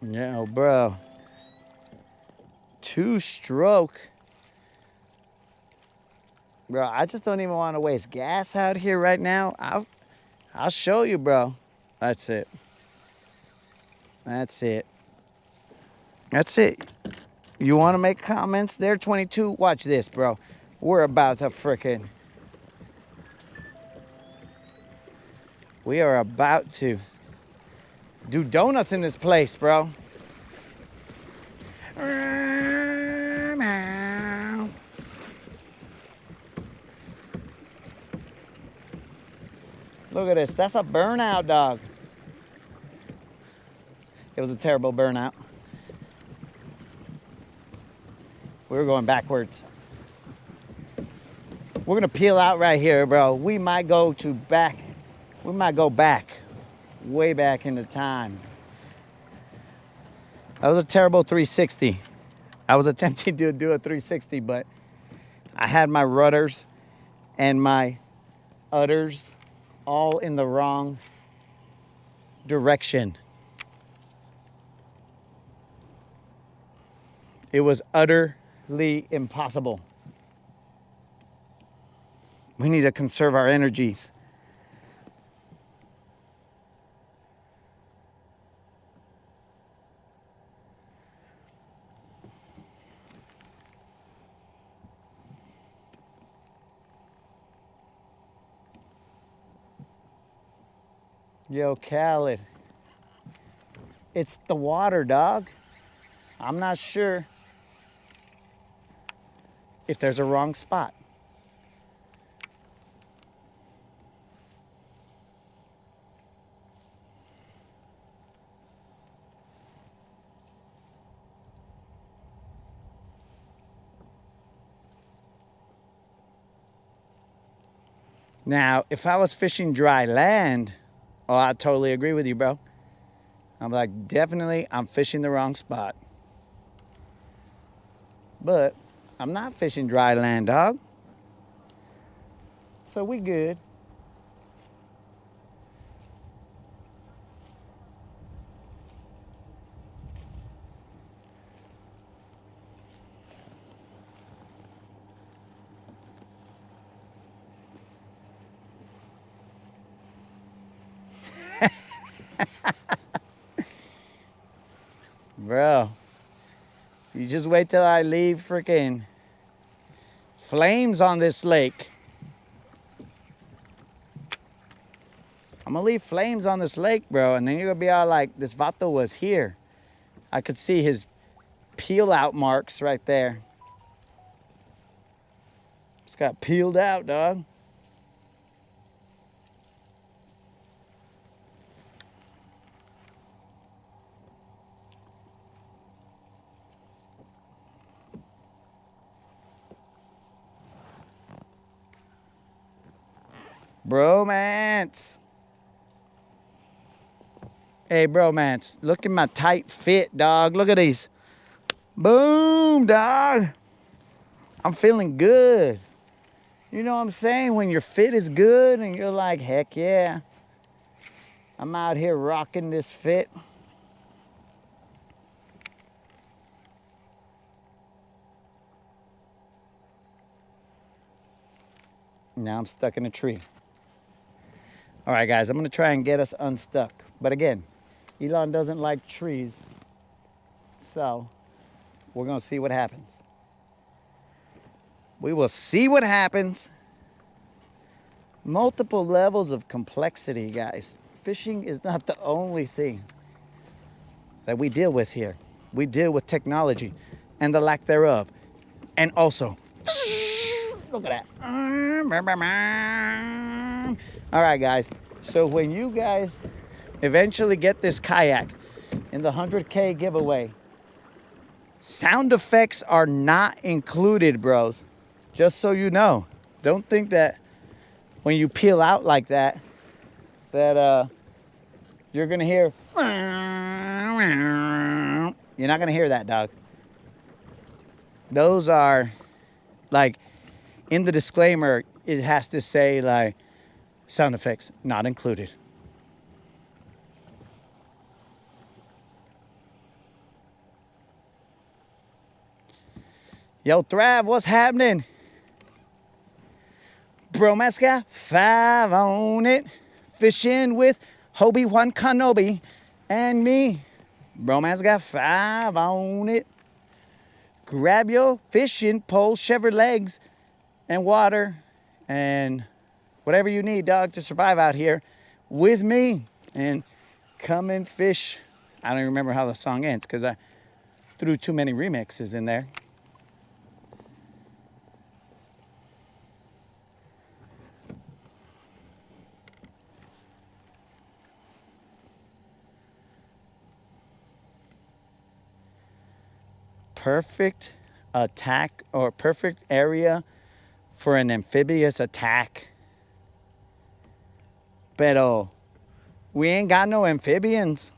Yeah, bro. 2-stroke. Bro, I just don't even want to waste gas out here right now. I'll show you, bro. That's it. That's it. That's it. You want to make comments there, 22? Watch this, bro. We're about to frickin'. We are about to do donuts in this place, bro. Look at this. That's a burnout, dog. It was a terrible burnout. We were going backwards. We're gonna peel out right here, bro. We might go back, way back into time. That was a terrible 360. I was attempting to do a 360, but I had my rudders and my udders all in the wrong direction. It was utterly impossible. We need to conserve our energies. Yo, Khaled. It's the water, dog. I'm not sure if there's a wrong spot. Now, if I was fishing dry land, oh, I totally agree with you, bro. I'm like, definitely, I'm fishing the wrong spot. But I'm not fishing dry land, dog. So we good. You just wait till I leave freaking flames on this lake. I'm gonna leave flames on this lake, bro, and then you're gonna be all like, this vato was here. I could see his peel out marks right there. It's got peeled out, dog. Bromance. Hey, bromance, look at my tight fit, dog. Look at these. Boom, dog. I'm feeling good. You know what I'm saying? When your fit is good and you're like, heck yeah. I'm out here rocking this fit. Now I'm stuck in a tree. All right, guys, I'm gonna try and get us unstuck. But again, Elon doesn't like trees. So we're gonna see what happens. We will see what happens. Multiple levels of complexity, guys. Fishing is not the only thing that we deal with here. We deal with technology and the lack thereof. And also, look at that. All right, guys. So when you guys eventually get this kayak in the 100K giveaway, sound effects are not included, bros. Just so you know. Don't think that when you peel out like that, you're gonna hear. You're not gonna hear that, dog. Those are like in the disclaimer, it has to say like sound effects not included. Yo, Thrav, what's happening? Bromance got 5 on it. Fishing with Obi-Wan Kenobi and me. Bromance got 5 on it. Grab your fishing pole, shove your legs, and water, and whatever you need, dog, to survive out here with me. And come and fish. I don't even remember how the song ends because I threw too many remixes in there. Perfect attack or perfect area for an amphibious attack. Pero we ain't got no amphibians.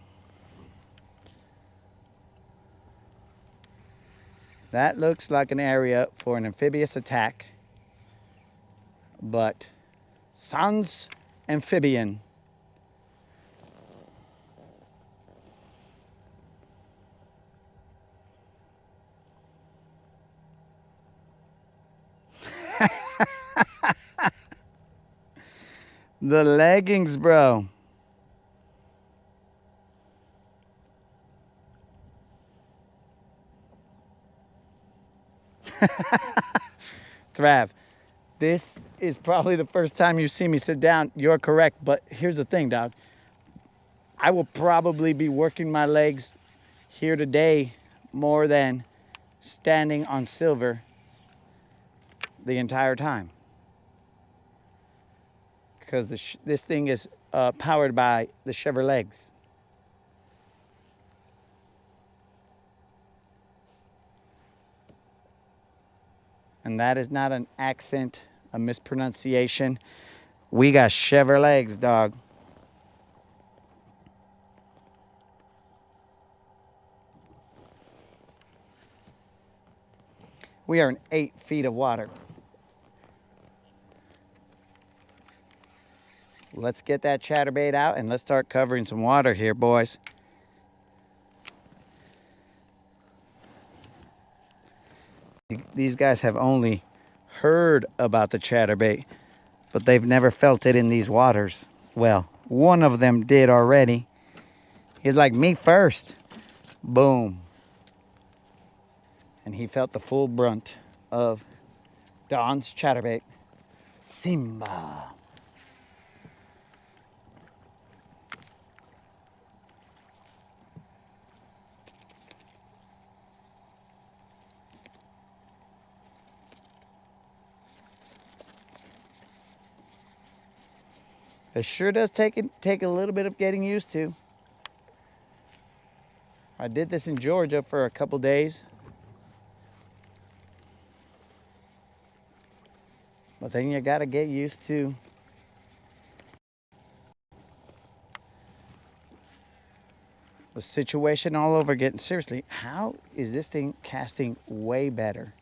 That looks like an area for an amphibious attack. But sans amphibian. The leggings, bro. Thrav, this is probably the first time you see me sit down. You're correct, but here's the thing, dog. I will probably be working my legs here today more than standing on silver the entire time. Because this thing is powered by the Chevrolet legs. And that is not an accent, a mispronunciation. We got Chevrolet legs, dog. We are in 8 feet of water. Let's get that chatterbait out and let's start covering some water here, boys. These guys have only heard about the chatterbait, but they've never felt it in these waters. Well, one of them did already. He's like, me first. Boom. and he felt the full brunt of Don's chatterbait, Simba. It sure does take a little bit of getting used to. I did this in Georgia for a couple days. But then you gotta get used to the situation all over again. Seriously, how is this thing casting way better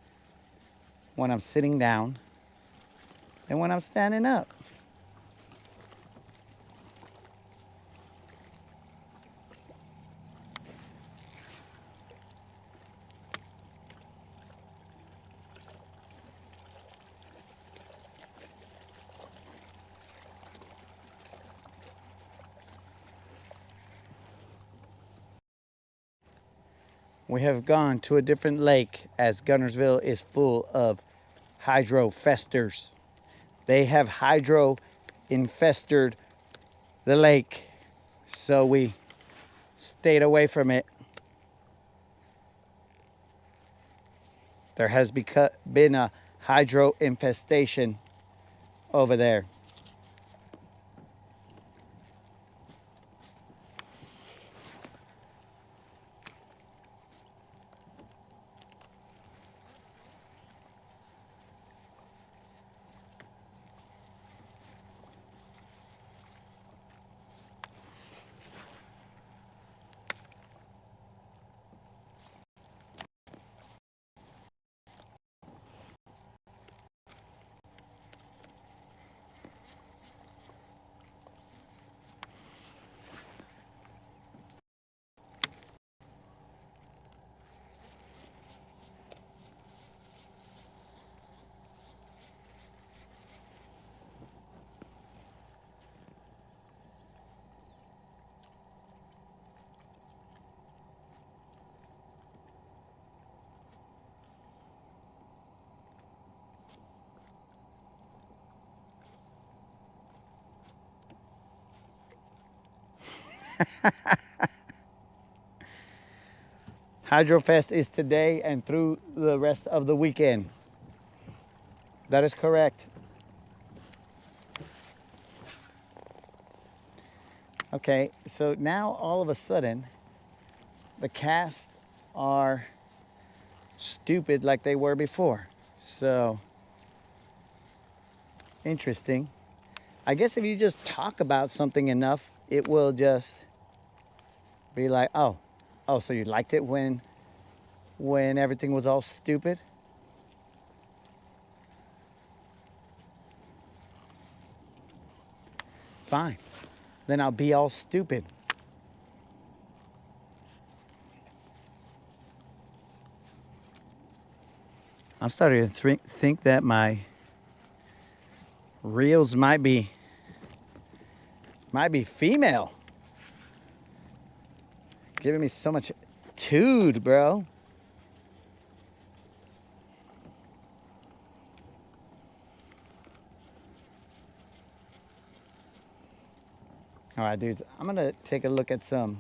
when I'm sitting down than when I'm standing up? We have gone to a different lake as Gunnersville is full of hydro festers. They have hydro infested the lake, so we stayed away from it. There has been a hydro infestation over there. Hydrofest is today and through the rest of the weekend. That is correct. Okay, so now all of a sudden, the casts are stupid like they were before. So, interesting. I guess if you just talk about something enough, it will just be like, oh, so you liked it when everything was all stupid? Fine. Then I'll be all stupid. I'm starting to think that my reels might be female. Giving me so much tood, bro. All right, dudes, I'm gonna take a look at some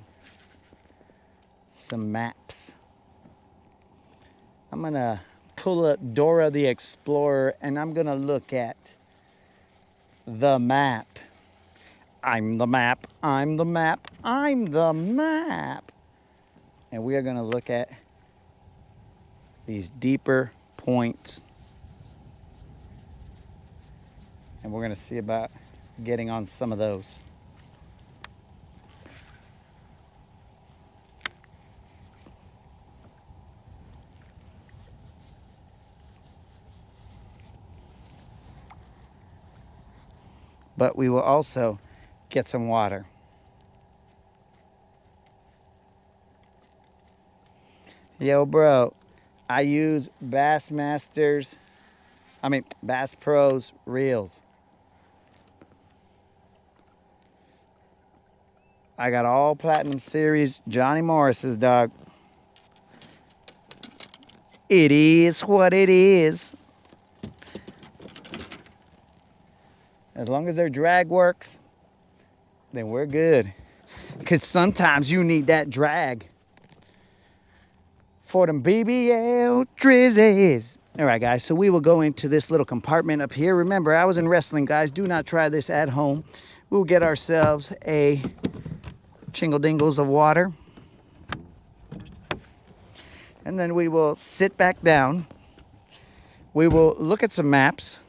maps. I'm gonna pull up Dora the Explorer and I'm gonna look at the map. I'm the map, I'm the map, I'm the map. And we are gonna look at these deeper points. And we're gonna see about getting on some of those. But we will also get some water. Yo, bro, I use Bass Pros reels. I got all Platinum Series Johnny Morris's, dog. It is what it is. As long as their drag works, then we're good. Because sometimes you need that drag for them BBL drizzies. All right, guys, so we will go into this little compartment up here. Remember, I was in wrestling, guys. Do not try this at home. We'll get ourselves a chingle dingles of water. And then we will sit back down. We will look at some maps.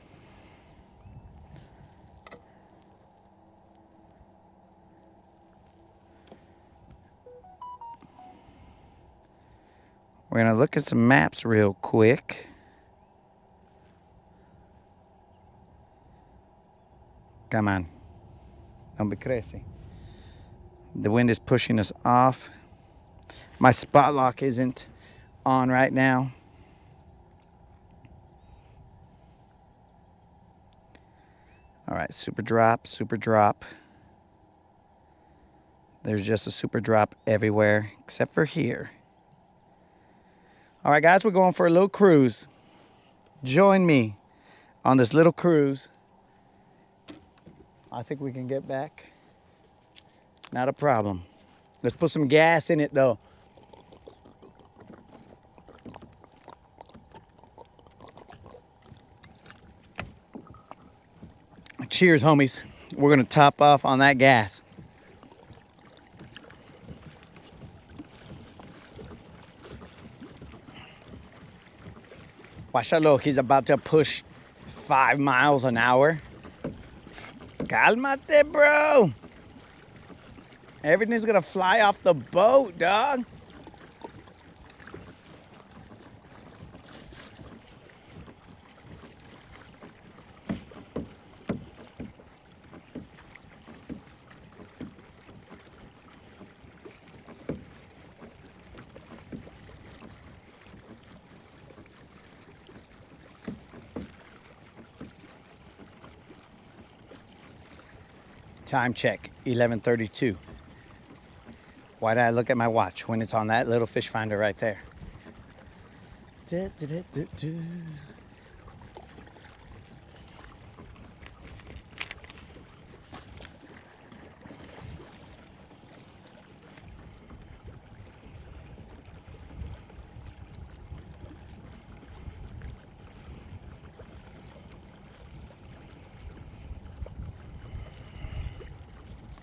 We're going to look at some maps real quick. Come on. Don't be crazy. The wind is pushing us off. My spot lock isn't on right now. All right, super drop, super drop. There's just a super drop everywhere except for here. All right, guys, we're going for a little cruise. Join me on this little cruise. I think we can get back. Not a problem. Let's put some gas in it, though. Cheers, homies. We're going to top off on that gas. Watch out, look. He's about to push 5 miles an hour. Calmate, bro. Everything's gonna fly off the boat, dog. Time check, 11:32. Why did I look at my watch when it's on that little fish finder right there?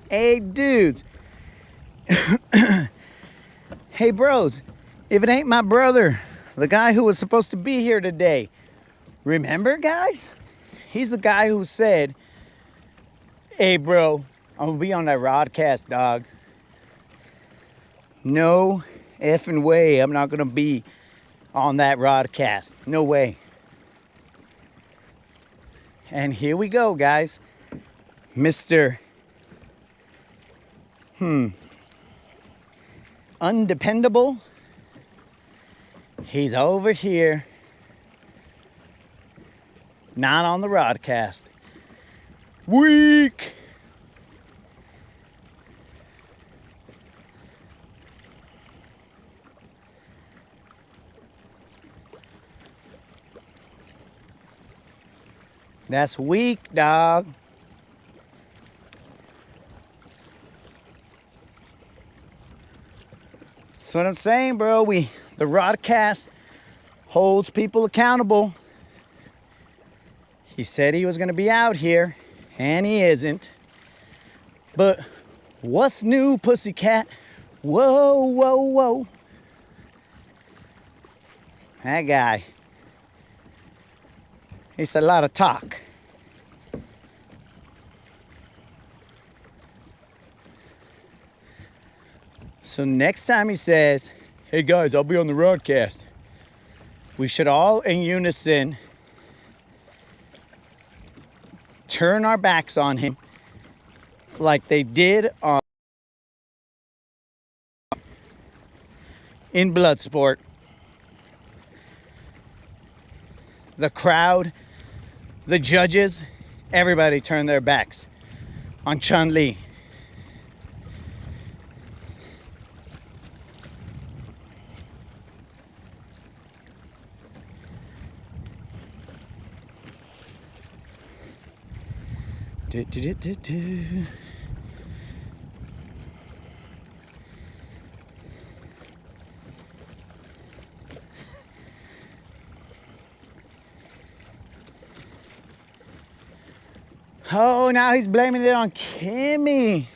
Hey, dudes. Hey, bros. If it ain't my brother, the guy who was supposed to be here today, remember, guys? He's the guy who said, hey, bro, I'm gonna be on that Rodcast, dog. No effing way I'm not gonna be on that Rodcast. No way. And here we go, guys. Mr. Undependable. He's over here. Not on the Rodcast. Weak. That's weak, dog. That's what I'm saying, bro. The Rodcast holds people accountable. He said he was gonna be out here, and he isn't. But what's new, pussycat? Whoa, whoa, whoa. That guy. He's a lot of talk. So next time he says, hey guys, I'll be on the Rodcast, we should all in unison turn our backs on him like they did in Bloodsport. The crowd, the judges, everybody turned their backs on Chun-Li. Do, do, do, do, do. Oh, now he's blaming it on Kimmy.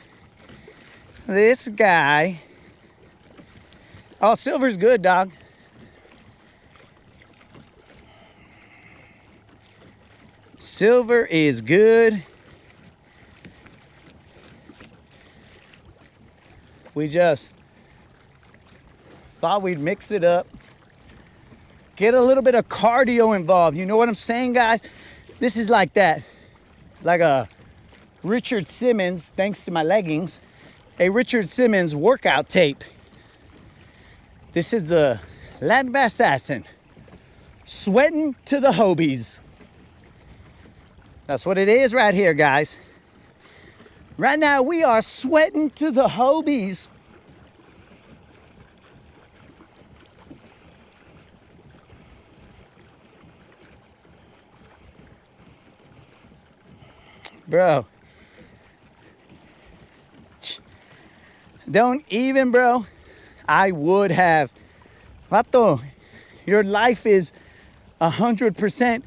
This guy. Oh, Silver's good, dog. Silver is good. We just thought we'd mix it up. Get a little bit of cardio involved. You know what I'm saying, guys? This is like that. Like a Richard Simmons, thanks to my leggings, a Richard Simmons workout tape. This is the Latin Assassin. Sweating to the Hobies. That's what it is right here, guys. Right now, we are sweating to the Hobies. Bro. Don't even, bro. I would have. Vato, your life is 100%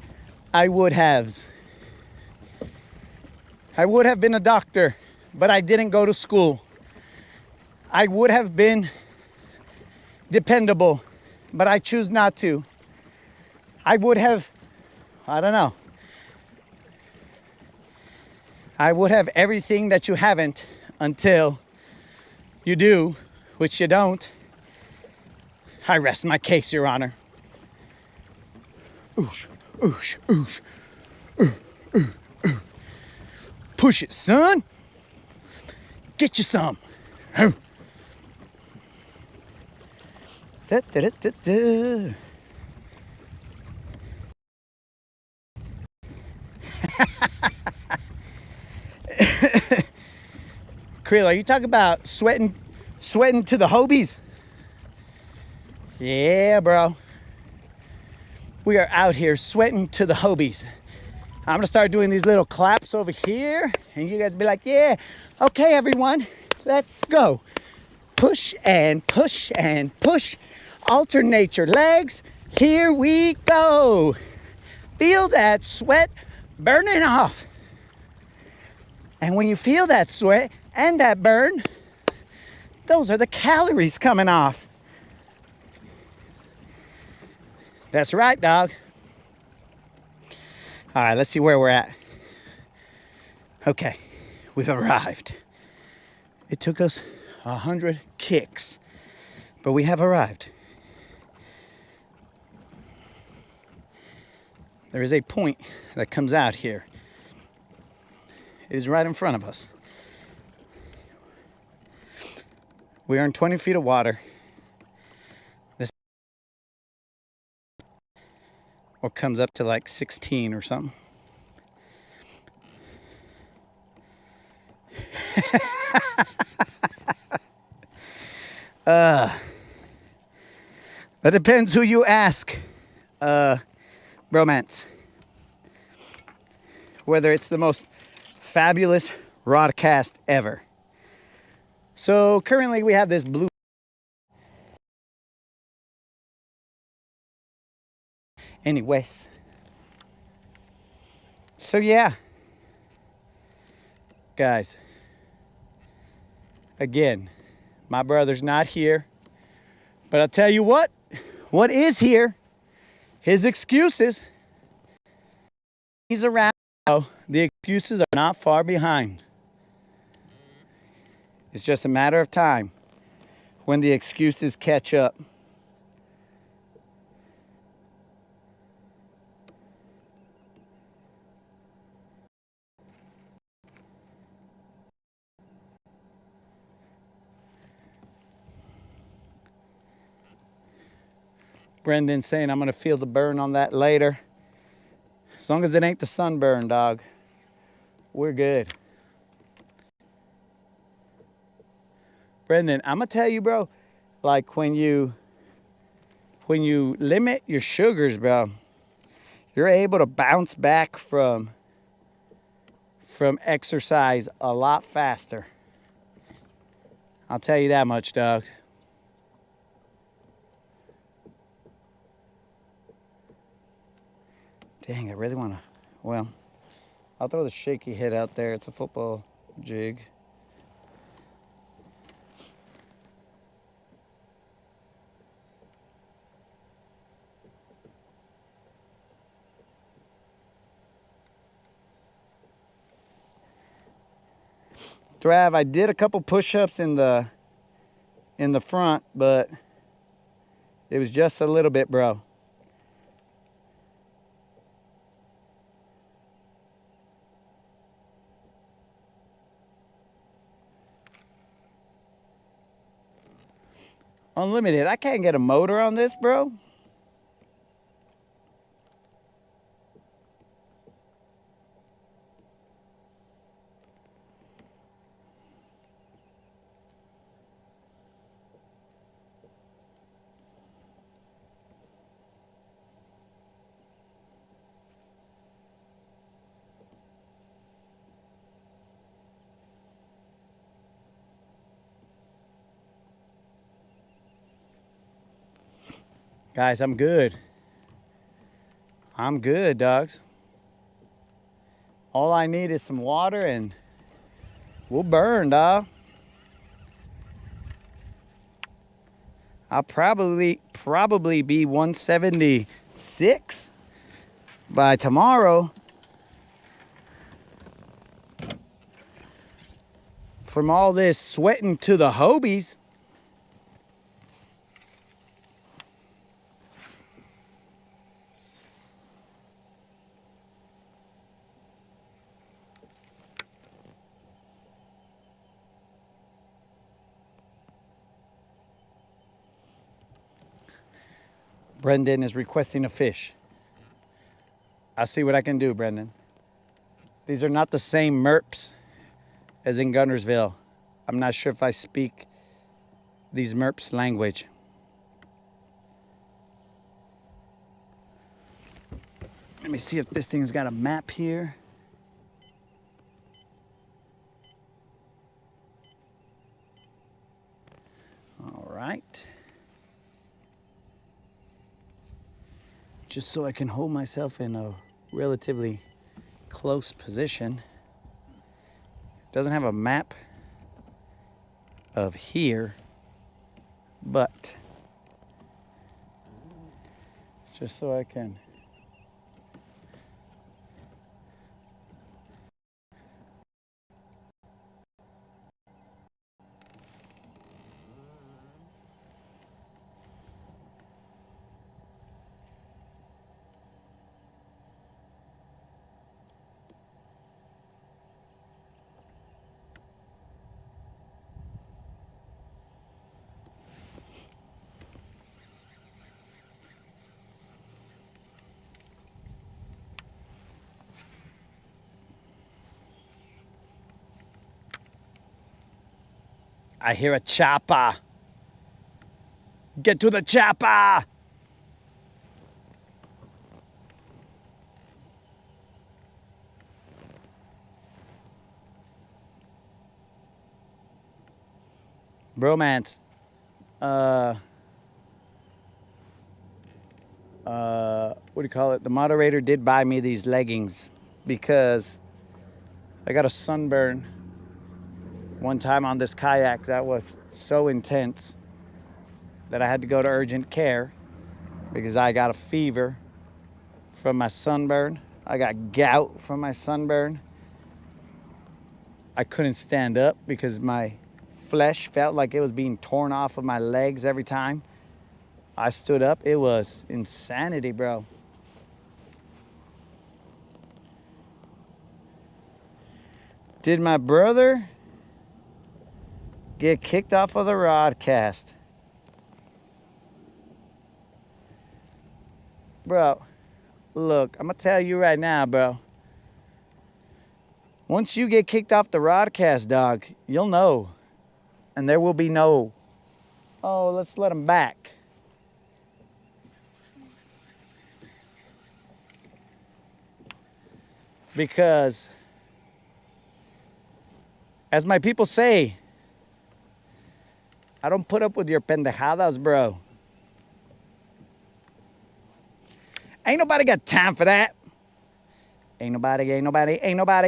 I would haves. I would have been a doctor, but I didn't go to school. I would have been dependable, but I choose not to. I would have, I don't know. I would have everything that you haven't until you do, which you don't. I rest my case, Your Honor. Oosh, oosh, oosh. Push it, son. Get you some. Da, da, da, da, da. Krill, are you talking about sweating to the Hobies? Yeah, bro. We are out here sweating to the Hobies. I'm gonna start doing these little claps over here, and you guys be like, yeah, okay, everyone, let's go. Push and push and push. Alternate your legs. Here we go. Feel that sweat burning off. And when you feel that sweat and that burn, those are the calories coming off. That's right, dog. All right, let's see where we're at. Okay, we've arrived. It took us 100 kicks, but we have arrived. There is a point that comes out here. It is right in front of us. We are in 20 feet of water. This or comes up to like 16 or something. That depends who you ask. Bromance. Whether it's the most fabulous Rodcast ever. So currently we have this blue. Anyways. So yeah. Guys. Again, my brother's not here. But I'll tell you what is here? His excuses. He's around now. The excuses are not far behind. It's just a matter of time when the excuses catch up. Brendan's saying I'm going to feel the burn on that later. As long as it ain't the sunburn, dog, we're good. Brendan, I'm going to tell you, bro, like when you limit your sugars, bro, you're able to bounce back from from exercise a lot faster. I'll tell you that much, Doug. Dang, I really want to, well, I'll throw the shaky head out there. It's a football jig. Trav, I did a couple push-ups in the front, but it was just a little bit, bro. Unlimited. I can't get a motor on this, bro. Guys, I'm good. I'm good, dogs. All I need is some water and we'll burn, dog. I'll probably be 176 by tomorrow. From all this sweating to the Hobies. Brendan is requesting a fish. I'll see what I can do, Brendan. These are not the same merps as in Gunnersville. I'm not sure if I speak these merps language. Let me see if this thing's got a map here. All right. Just so I can hold myself in a relatively close position. Doesn't have a map of here, but just so I can I hear a chopper. Get to the chopper. Bromance. What do you call it? The moderator did buy me these leggings because I got a sunburn one time on this kayak that was so intense that I had to go to urgent care because I got a fever from my sunburn. I got gout from my sunburn. I couldn't stand up because my flesh felt like it was being torn off of my legs every time I stood up. It was insanity, bro. Did my brother get kicked off of the Rodcast? Bro, look, I'm gonna tell you right now, bro. Once you get kicked off the Rodcast, dog, you'll know. And there will be no, oh, let's let him back. Because As my people say, I don't put up with your pendejadas, bro. Ain't nobody got time for that. Ain't nobody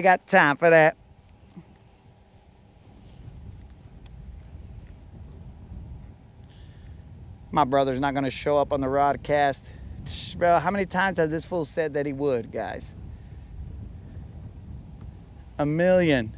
got time for that. My brother's not gonna show up on the Rodcast. Bro, how many times has this fool said that he would, guys? 1,000,000.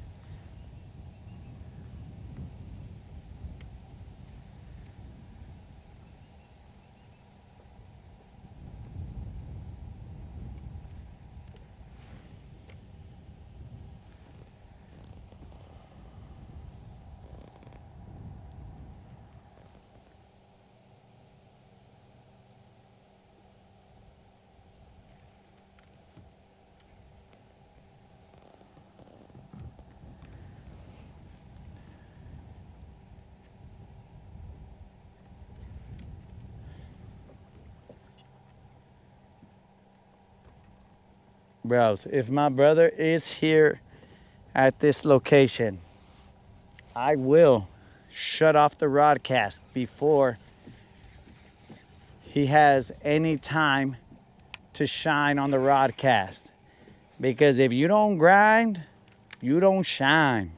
Bros, if my brother is here at this location, I will shut off the Rodcast before he has any time to shine on the Rodcast. Because if you don't grind, you don't shine.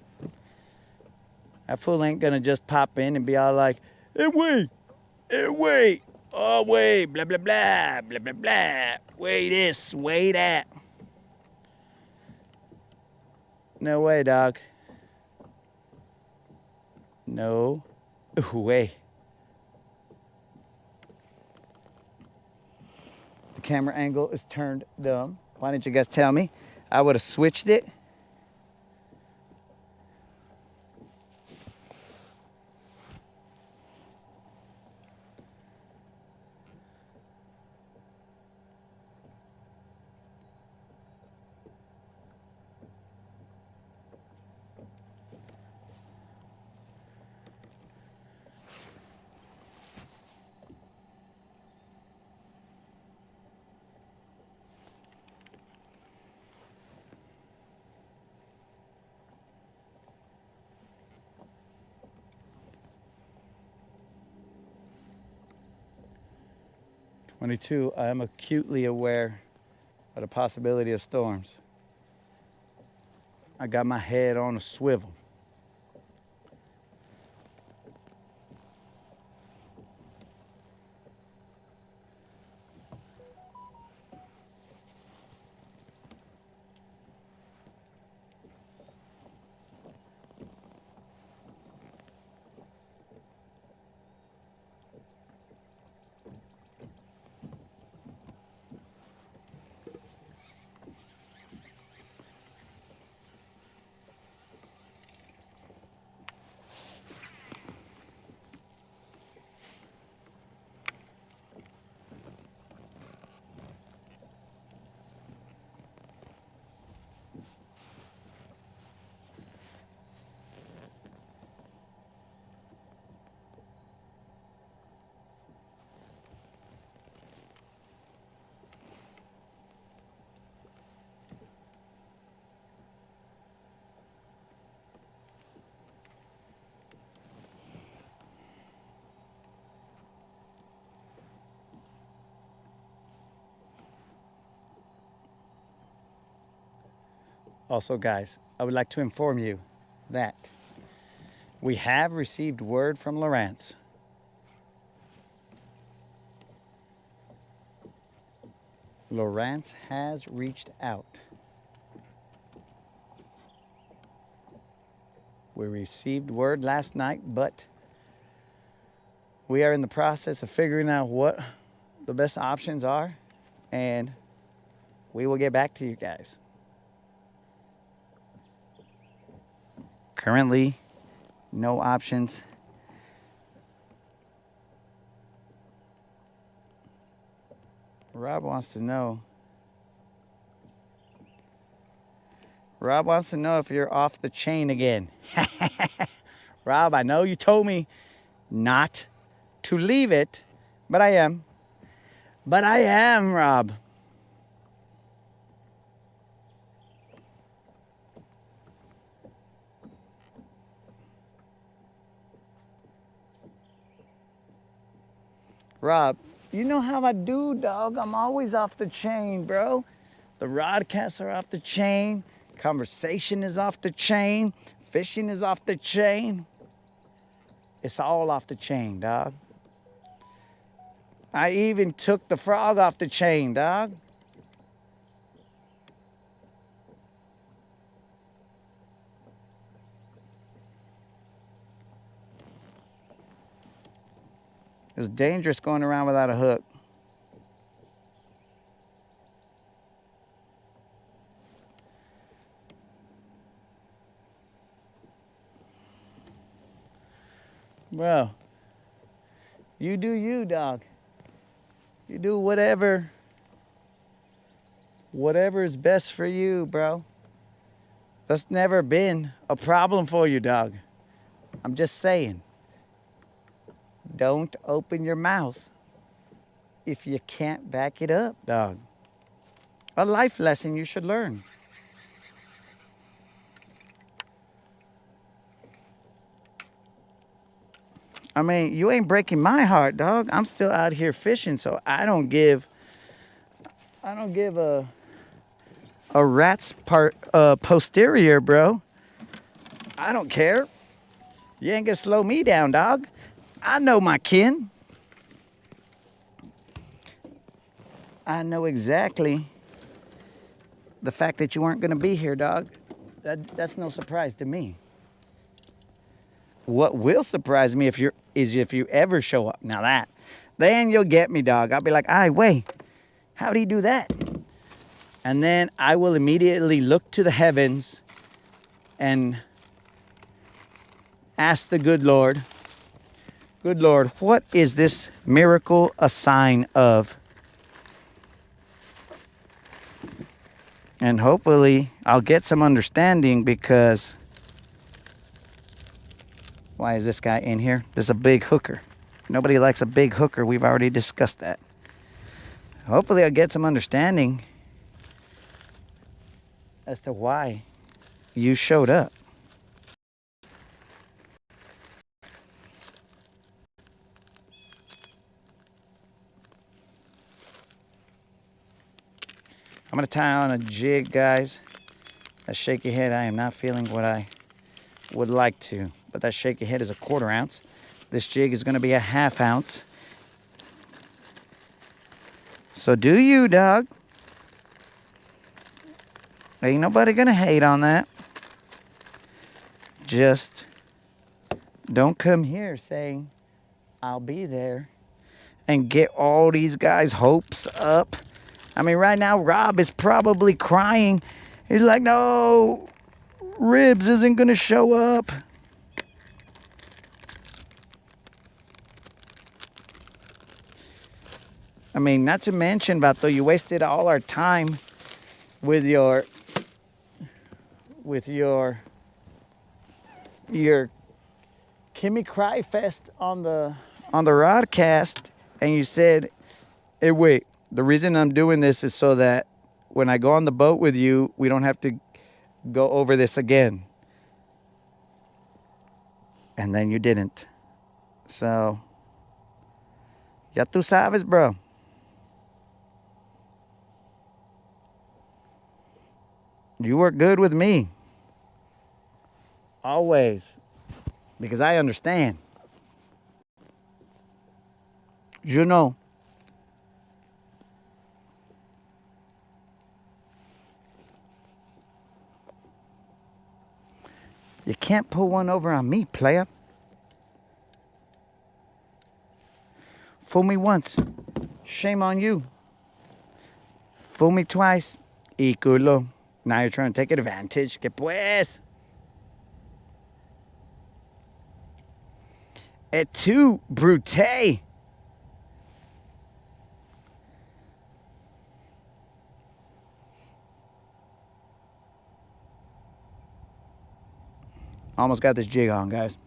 That fool ain't gonna just pop in and be all like, hey, wait, oh, wait, blah, blah, blah, blah, blah, blah, way this, way that. No way, dog. No way. The camera angle is turned dumb. Why didn't you guys tell me? I would have switched it. I am acutely aware of the possibility of storms. I got my head on a swivel. Also, guys, I would like to inform you that we have received word from Lawrence. Lawrence has reached out. We received word last night, but we are in the process of figuring out what the best options are, and we will get back to you guys. Currently, no options. Rob wants to know. Rob wants to know if you're off the chain again. Rob, I know you told me not to leave it, but I am. But I am, Rob. Rob, you know how I do, dog. I'm always off the chain, bro. The rodcasts are off the chain. Conversation is off the chain. Fishing is off the chain. It's all off the chain, dog. I even took the frog off the chain, dog. It was dangerous going around without a hook. Bro, you do you, dog. You do whatever is best for you, bro. That's never been a problem for you, dog. I'm just saying. Don't open your mouth if you can't back it up, dog. A life lesson you should learn. I mean, you ain't breaking my heart, dog. I'm still out here fishing, so I don't give a rat's posterior, bro. I don't care. You ain't gonna slow me down, dog. I know my kin. I know exactly the fact that you weren't gonna be here, dog. That's no surprise to me. What will surprise me if you ever show up. Now then you'll get me, dog. I'll be like, wait, how'd he do that? And then I will immediately look to the heavens and ask the good Lord, what is this miracle a sign of? And hopefully I'll get some understanding, because why is this guy in here? There's a big hooker. Nobody likes a big hooker. We've already discussed that. Hopefully I'll get some understanding as to why you showed up. I'm gonna tie on a jig, guys. That shaky head, I am not feeling what I would like to, but that shaky head is a 1/4 ounce. This jig is gonna be a 1/2 ounce. So do you, dog. Ain't nobody gonna hate on that. Just don't come here saying I'll be there and get all these guys' hopes up. I mean, right now, Rob is probably crying. He's like, no, Ribs isn't going to show up. I mean, not to mention, Vato, you wasted all our time with your Kimmy Cry Fest on the Rodcast, and you said, hey, wait, the reason I'm doing this is so that when I go on the boat with you, we don't have to go over this again. And then you didn't. So, ya tú sabes, bro. You were good with me. Always. Because I understand. You know. You can't pull one over on me, player. Fool me once. Shame on you. Fool me twice. Y culo. Now you're trying to take advantage. Que pues. Et tu, brute. Almost got this jig on, guys.